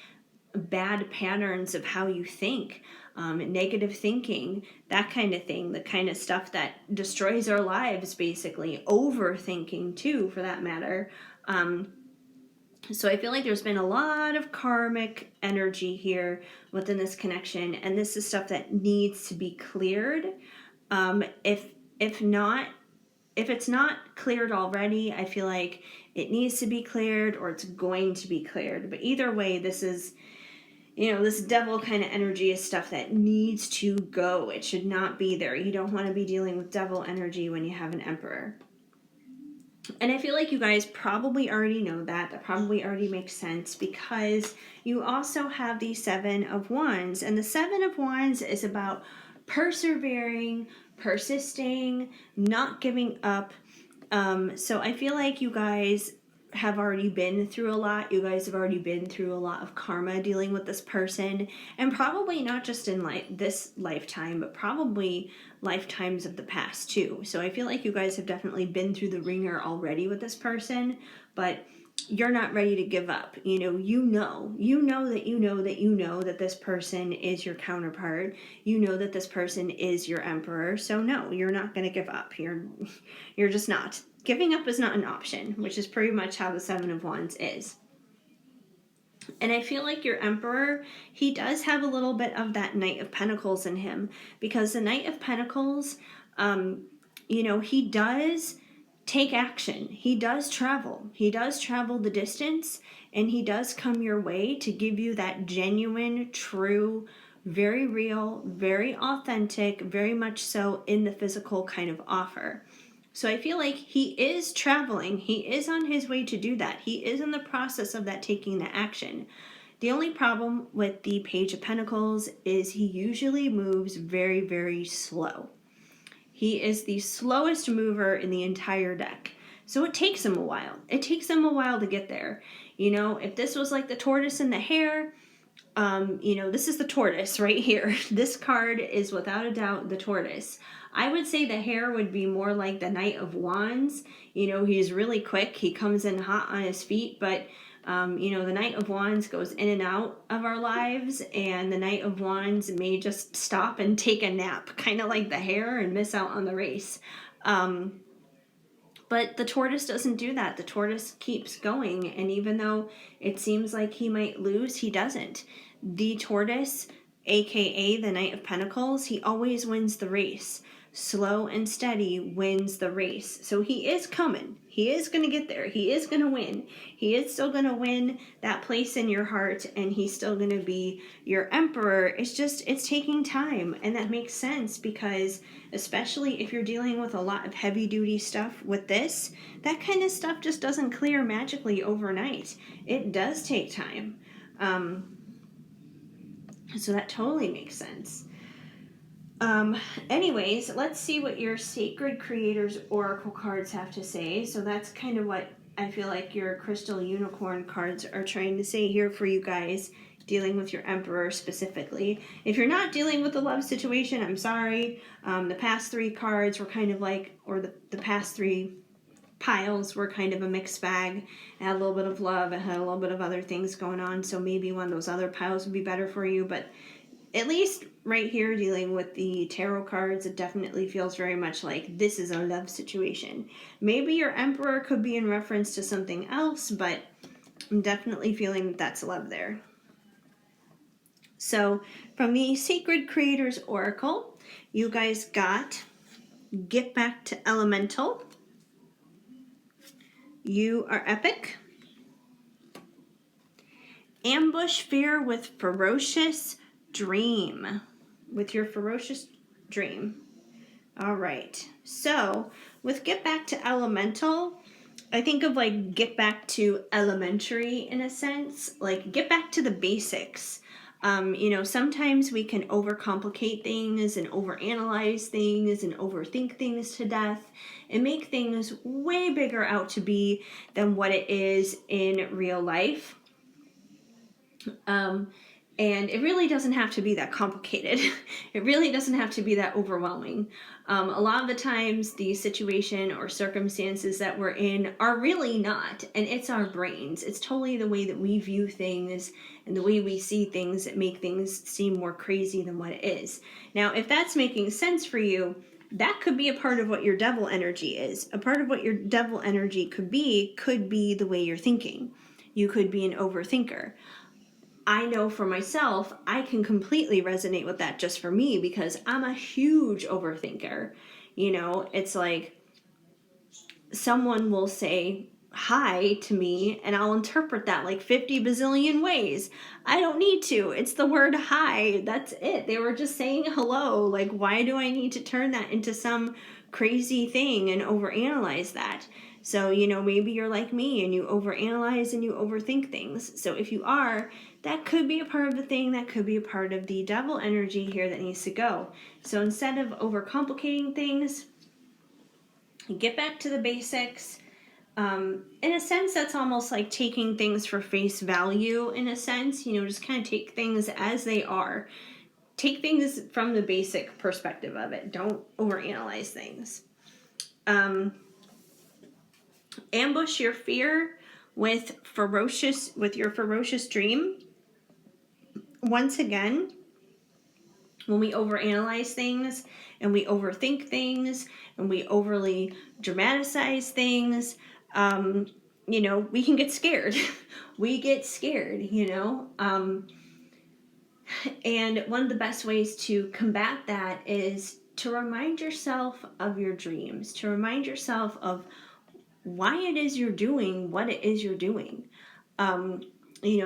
bad patterns of how you think, negative thinking, that kind of thing, the kind of stuff that destroys our lives, basically. Overthinking too, for that matter. So I feel like there's been a lot of karmic energy here within this connection, and this is stuff that needs to be cleared. If not, if it's not cleared already, I feel like it needs to be cleared, or it's going to be cleared. But either way, this is, you know, this devil kind of energy is stuff that needs to go. It should not be there. You don't want to be dealing with devil energy when you have an emperor. And I feel like you guys probably already know that. That probably already makes sense, because you also have the Seven of Wands. And the Seven of Wands is about persevering, persisting, not giving up. So I feel like you guys have already been through a lot. You guys have already been through a lot of karma dealing with this person, and probably not just in this lifetime, but probably lifetimes of the past too. So I feel like you guys have definitely been through the ringer already with this person, but you're not ready to give up. You know that this person is your counterpart. You know that this person is your emperor. So no, you're not going to give up. You're just not. Giving up is not an option, which is pretty much how the Seven of Wands is. And I feel like your emperor, he does have a little bit of that Knight of Pentacles in him, because the Knight of Pentacles, you know, he does take action. He does travel. He does travel the distance, and he does come your way to give you that genuine, true, very real, very authentic, very much so in the physical kind of offer. So I feel like he is traveling. He is on his way to do that. He is in the process of that, taking the action. The only problem with the Page of Pentacles is he usually moves very, very slow. He is the slowest mover in the entire deck. So it takes him a while. It takes him a while to get there. You know, if this was like the tortoise and the hare, you know, this is the tortoise right here. This card is without a doubt the tortoise. I would say the hare would be more like the Knight of Wands. You know, he's really quick. He comes in hot on his feet, but The Knight of Wands goes in and out of our lives, and the Knight of Wands may just stop and take a nap, kind of like the hare, and miss out on the race. But the tortoise doesn't do that. The tortoise keeps going, and even though it seems like he might lose, he doesn't. The tortoise, aka the Knight of Pentacles, he always wins the race. Slow and steady wins the race. So he is coming. He is going to get there. He is going to win. He is still going to win that place in your heart, and he's still going to be your emperor. It's taking time, and that makes sense because especially if you're dealing with a lot of heavy duty stuff with this, that kind of stuff just doesn't clear magically overnight. It does take time. So that totally makes sense. Anyways, let's see what your Sacred Creators Oracle cards have to say. So that's kind of what I feel like your Crystal Unicorn cards are trying to say here for you guys, dealing with your Emperor specifically. If you're not dealing with a love situation, I'm sorry. The past three cards were kind of like, or the past three piles were kind of a mixed bag. It had a little bit of love, it had a little bit of other things going on, so maybe one of those other piles would be better for you, but at least right here dealing with the tarot cards, it definitely feels very much like this is a love situation. Maybe your Emperor could be in reference to something else, but I'm definitely feeling that's love there. So from the Sacred Creators Oracle, you guys got Get Back to Elemental. You are epic. Ambush fear with ferocious dream. With your ferocious dream. All right. So with Get Back to Elemental, I think of like get back to elementary in a sense, like get back to the basics. Sometimes we can overcomplicate things and overanalyze things and overthink things to death and make things way bigger out to be than what it is in real life. And it really doesn't have to be that complicated. It really doesn't have to be that overwhelming. A lot of the times the situation or circumstances that we're in are really not, and it's our brains. It's totally the way that we view things and the way we see things that make things seem more crazy than what it is. Now, if that's making sense for you, that could be a part of what your devil energy is. A part of what your devil energy could be the way you're thinking. You could be an overthinker. I know for myself, I can completely resonate with that just for me because I'm a huge overthinker. It's like someone will say hi to me and I'll interpret that like 50 bazillion ways. I don't need to. It's the word hi. That's it. They were just saying hello. Like, why do I need to turn that into some crazy thing and overanalyze that? So, maybe you're like me and you overanalyze and you overthink things. So if you are, that could be a part of the thing, that could be a part of the devil energy here that needs to go. So instead of overcomplicating things, get back to the basics. In a sense, that's almost like taking things for face value, in a sense, just kind of take things as they are. Take things from the basic perspective of it. Don't overanalyze things. Ambush your fear with your ferocious dream. Once again, when we overanalyze things and we overthink things and we overly dramatize things, we can get scared. We get scared, and one of the best ways to combat that is to remind yourself of your dreams, to remind yourself of why it is you're doing what it is you're doing.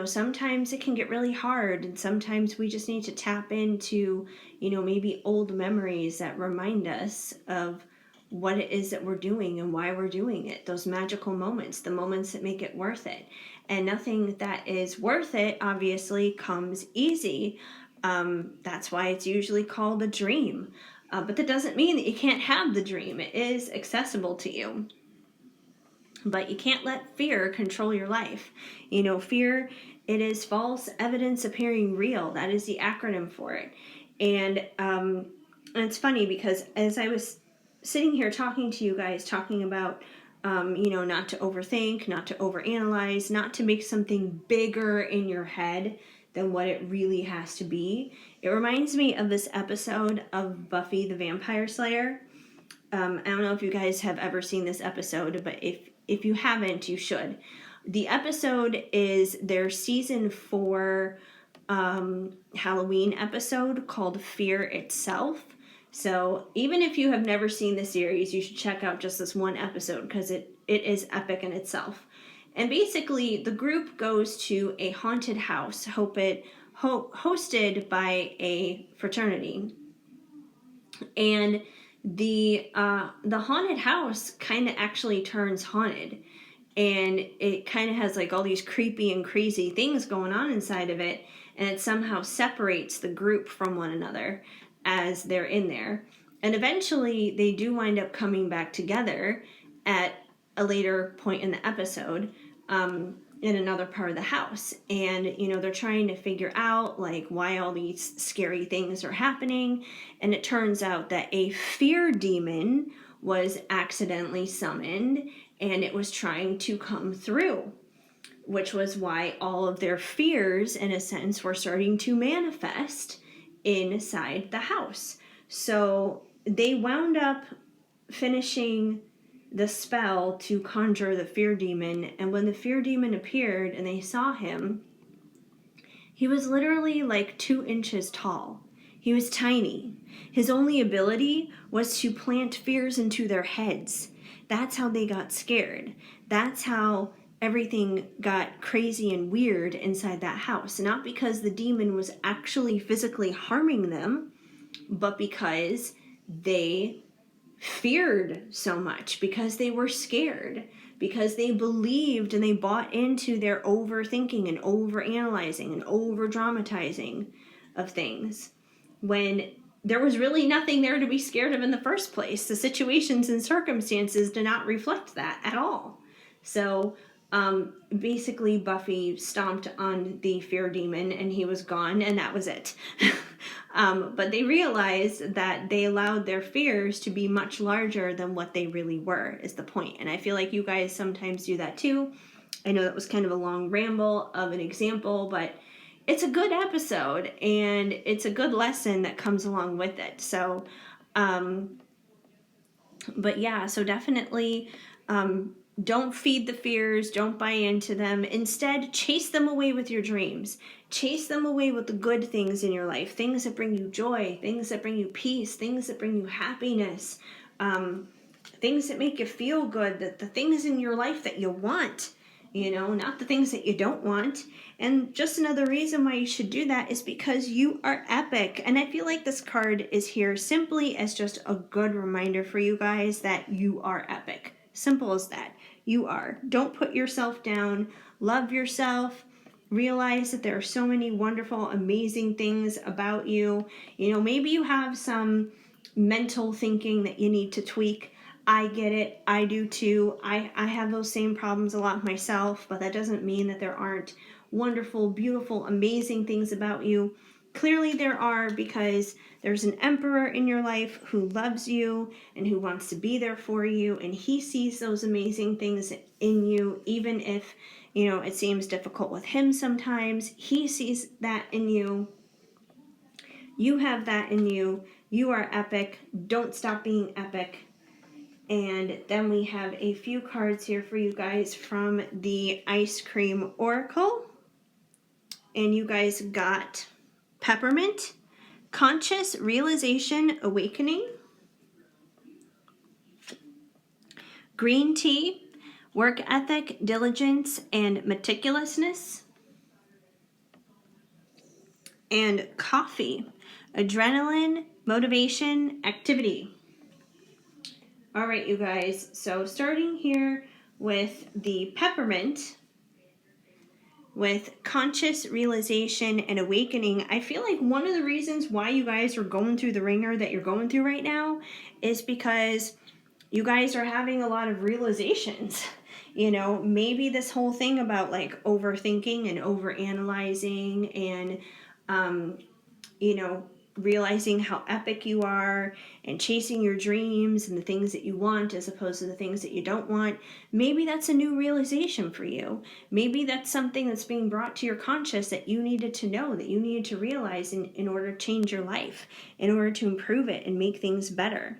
Sometimes it can get really hard, and sometimes we just need to tap into, maybe old memories that remind us of what it is that we're doing and why we're doing it. Those magical moments, the moments that make it worth it. And nothing that is worth it, obviously, comes easy. That's why it's usually called a dream. But that doesn't mean that you can't have the dream. It is accessible to you. But you can't let fear control your life. Fear, it is false evidence appearing real. That is the acronym for it. And it's funny because as I was sitting here talking to you guys, talking about not to overthink, not to overanalyze, not to make something bigger in your head than what it really has to be. It reminds me of this episode of Buffy the Vampire Slayer. I don't know if you guys have ever seen this episode, but if you haven't, you should. The episode is their season 4 Halloween episode called Fear Itself. So even if you have never seen the series, you should check out just this one episode because it is epic in itself. And basically, the group goes to a haunted house hosted by a fraternity. And the haunted house kind of actually turns haunted. And it kind of has like all these creepy and crazy things going on inside of it. And it somehow separates the group from one another as they're in there. And eventually they do wind up coming back together at a later point in the episode, in another part of the house. And, they're trying to figure out like why all these scary things are happening. And it turns out that a fear demon was accidentally summoned and it was trying to come through, which was why all of their fears, in a sense, were starting to manifest inside the house. So they wound up finishing the spell to conjure the fear demon, and when the fear demon appeared and they saw him, he was literally like 2 inches tall. He was tiny. His only ability was to plant fears into their heads. That's how they got scared. That's how everything got crazy and weird inside that house. Not because the demon was actually physically harming them, but because they feared so much, because they were scared, because they believed and they bought into their overthinking and overanalyzing and over dramatizing of things when there was really nothing there to be scared of in the first place. The situations and circumstances did not reflect that at all. So basically Buffy stomped on the fear demon and he was gone, and that was it. But they realized that they allowed their fears to be much larger than what they really were, is the point. And I feel like you guys sometimes do that too. I know that was kind of a long ramble of an example, but it's a good episode and it's a good lesson that comes along with it. So, but yeah, so definitely don't feed the fears, don't buy into them. Instead, chase them away with your dreams. Chase them away with the good things in your life, things that bring you joy, things that bring you peace, things that bring you happiness, things that make you feel good, the things in your life that you want, not the things that you don't want. And just another reason why you should do that is because you are epic. And I feel like this card is here simply as just a good reminder for you guys that you are epic. Simple as that. You are. Don't put yourself down. Love yourself. Realize that there are so many wonderful, amazing things about you. Maybe you have some mental thinking that you need to tweak. I get it. I do too. I have those same problems a lot myself, but that doesn't mean that there aren't wonderful, beautiful, amazing things about you. Clearly there are, because there's an emperor in your life who loves you and who wants to be there for you, and he sees those amazing things in you, even if, it seems difficult with him sometimes. He sees that in you. You have that in you. You are epic. Don't stop being epic. And then we have a few cards here for you guys from the Ice Cream Oracle. And you guys got Peppermint, Conscious Realization Awakening, Green Tea, Work Ethic, Diligence, and Meticulousness, and Coffee, Adrenaline, Motivation, Activity. All right, you guys, so starting here with the Peppermint, with conscious realization and awakening, I feel like one of the reasons why you guys are going through the ringer that you're going through right now is because you guys are having a lot of realizations. Maybe this whole thing about like overthinking and overanalyzing and, realizing how epic you are and chasing your dreams and the things that you want as opposed to the things that you don't want. Maybe that's a new realization for you. Maybe that's something that's being brought to your conscious that you needed to know, that you needed to realize in order to change your life, in order to improve it and make things better.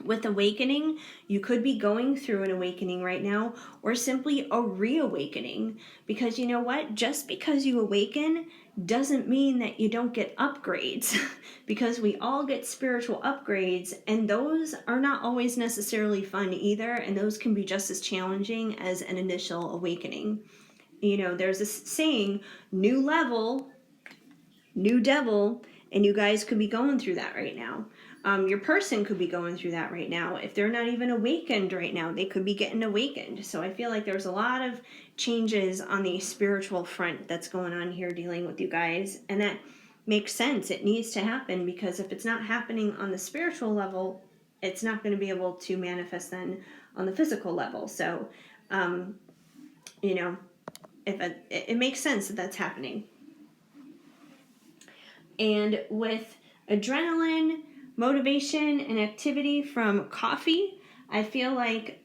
With awakening, you could be going through an awakening right now, or simply a reawakening. Because you know what? Just because you awaken doesn't mean that you don't get upgrades. Because we all get spiritual upgrades, and those are not always necessarily fun either, and those can be just as challenging as an initial awakening. You know, there's this saying, new level, new devil, and you guys could be going through that right now. Your person could be going through that right now. If they're not even awakened right now, they could be getting awakened. So I feel like there's a lot of changes on the spiritual front that's going on here dealing with you guys. And that makes sense. It needs to happen, because if it's not happening on the spiritual level, it's not going to be able to manifest then on the physical level. So, you know, it makes sense that that's happening. And with adrenaline, motivation, and activity from coffee, I feel like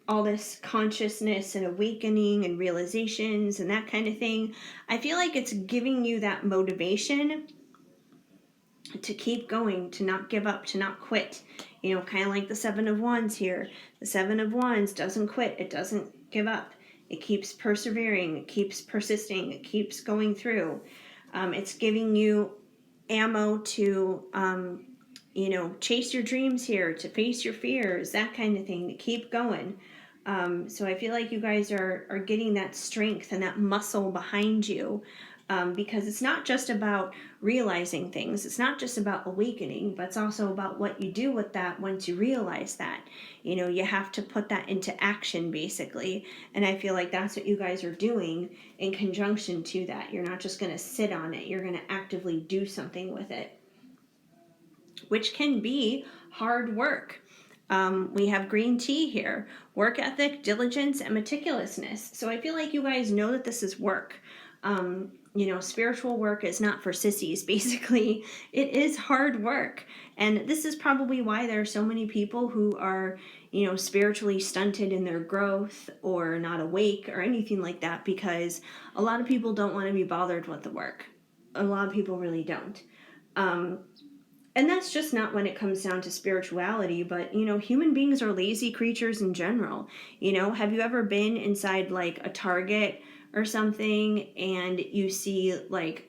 all this consciousness and awakening and realizations and that kind of thing, I feel like it's giving you that motivation to keep going, to not give up, to not quit. You know, kind of like the Seven of Wands here. The Seven of Wands doesn't quit. It doesn't give up. It keeps persevering. It keeps persisting. It keeps going through. It's giving you ammo to, chase your dreams here, to face your fears, that kind of thing, to keep going. So I feel like you guys are getting that strength and that muscle behind you, because it's not just about realizing things. It's not just about awakening, but it's also about what you do with that once you realize that. You know, you have to put that into action, basically. And I feel like that's what you guys are doing in conjunction to that. You're not just going to sit on it. You're going to actively do something with it, which can be hard work. We have green tea here. Work ethic, diligence, and meticulousness. So I feel like you guys know that this is work. Spiritual work is not for sissies, basically. It is hard work. And this is probably why there are so many people who are, spiritually stunted in their growth or not awake or anything like that, because a lot of people don't want to be bothered with the work. A lot of people really don't. And that's just not when it comes down to spirituality, but, human beings are lazy creatures in general. Have you ever been inside like a Target or something and you see like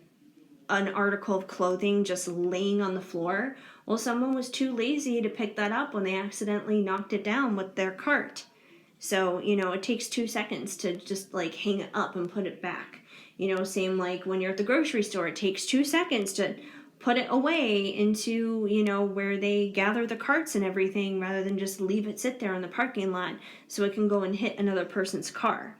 an article of clothing just laying on the floor? Well, someone was too lazy to pick that up when they accidentally knocked it down with their cart. So, it takes 2 seconds to just like hang it up and put it back. Same like when you're at the grocery store, it takes 2 seconds to put it away into, where they gather the carts and everything, rather than just leave it sit there in the parking lot so it can go and hit another person's car.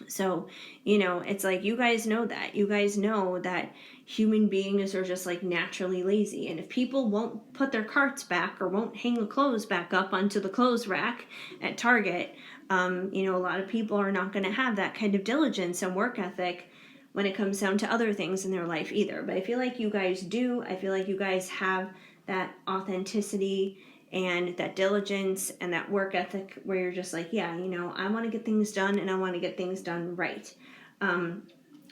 So, it's like you guys know that. You guys know that human beings are just like naturally lazy. And if people won't put their carts back or won't hang the clothes back up onto the clothes rack at Target, a lot of people are not going to have that kind of diligence and work ethic when it comes down to other things in their life either. But I feel like you guys do. I feel like you guys have that authenticity and that diligence and that work ethic where you're just like, yeah, I want to get things done and I want to get things done right.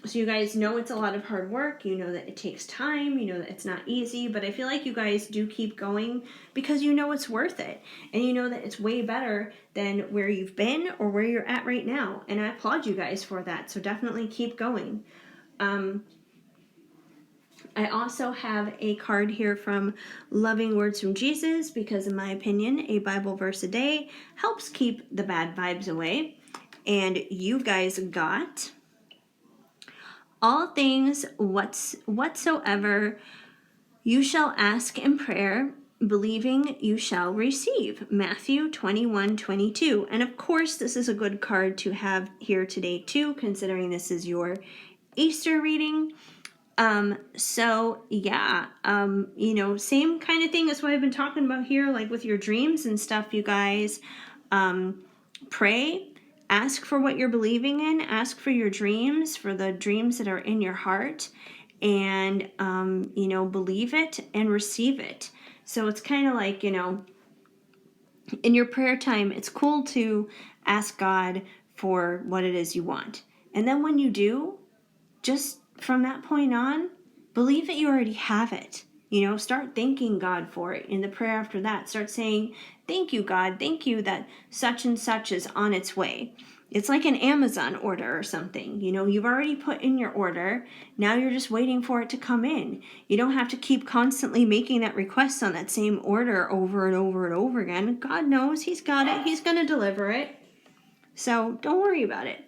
So you guys know it's a lot of hard work. You know that it takes time. You know that it's not easy. But I feel like you guys do keep going because you know it's worth it. And you know that it's way better than where you've been or where you're at right now. And I applaud you guys for that. So definitely keep going. I also have a card here from Loving Words from Jesus, because in my opinion, a Bible verse a day helps keep the bad vibes away. And you guys got, all things whatsoever you shall ask in prayer, believing you shall receive. Matthew 21:22. And of course, this is a good card to have here today too, considering this is your Easter reading. Same kind of thing as what I've been talking about here, like with your dreams and stuff, you guys. Pray, ask for what you're believing in, ask for your dreams, for the dreams that are in your heart, and, believe it and receive it. So it's kind of like, in your prayer time, it's cool to ask God for what it is you want. And then when you do, just from that point on, believe that you already have it. Start thanking God for it. In the prayer after that, start saying, thank you, God. Thank you that such and such is on its way. It's like an Amazon order or something. You've already put in your order. Now you're just waiting for it to come in. You don't have to keep constantly making that request on that same order over and over and over again. God knows He's got it. He's going to deliver it. So don't worry about it.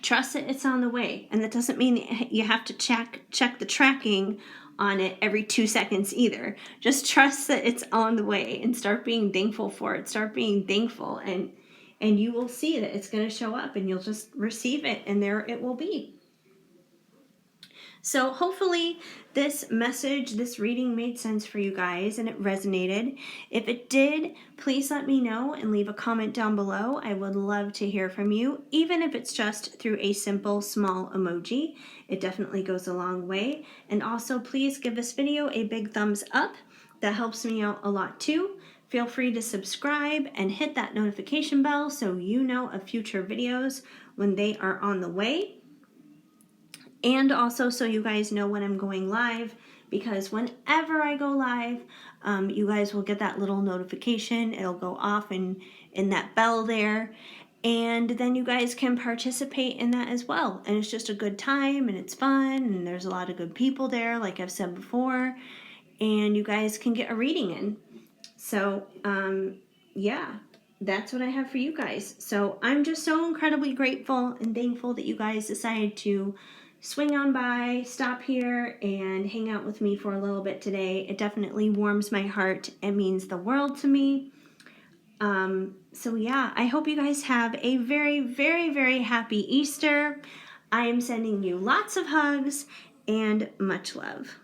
Trust that it's on the way. And that doesn't mean you have to check the tracking on it every 2 seconds either. Just trust that it's on the way and start being thankful for it. Start being thankful, and you will see that it's going to show up, and you'll just receive it, and there it will be. So hopefully this message, this reading made sense for you guys and it resonated. If it did, please let me know and leave a comment down below. I would love to hear from you, even if it's just through a simple small emoji. It definitely goes a long way. And also please give this video a big thumbs up. That helps me out a lot too. Feel free to subscribe and hit that notification bell so you know of future videos when they are on the way. And also so you guys know when I'm going live, because whenever I go live, you guys will get that little notification. It'll go off in that bell there. And then you guys can participate in that as well. And it's just a good time and it's fun and there's a lot of good people there, like I've said before. And you guys can get a reading in. So, yeah, that's what I have for you guys. So I'm just so incredibly grateful and thankful that you guys decided to swing on by, stop here, and hang out with me for a little bit today. It definitely warms my heart and means the world to me. So yeah, I hope you guys have a very, very, very happy Easter. I am sending you lots of hugs and much love.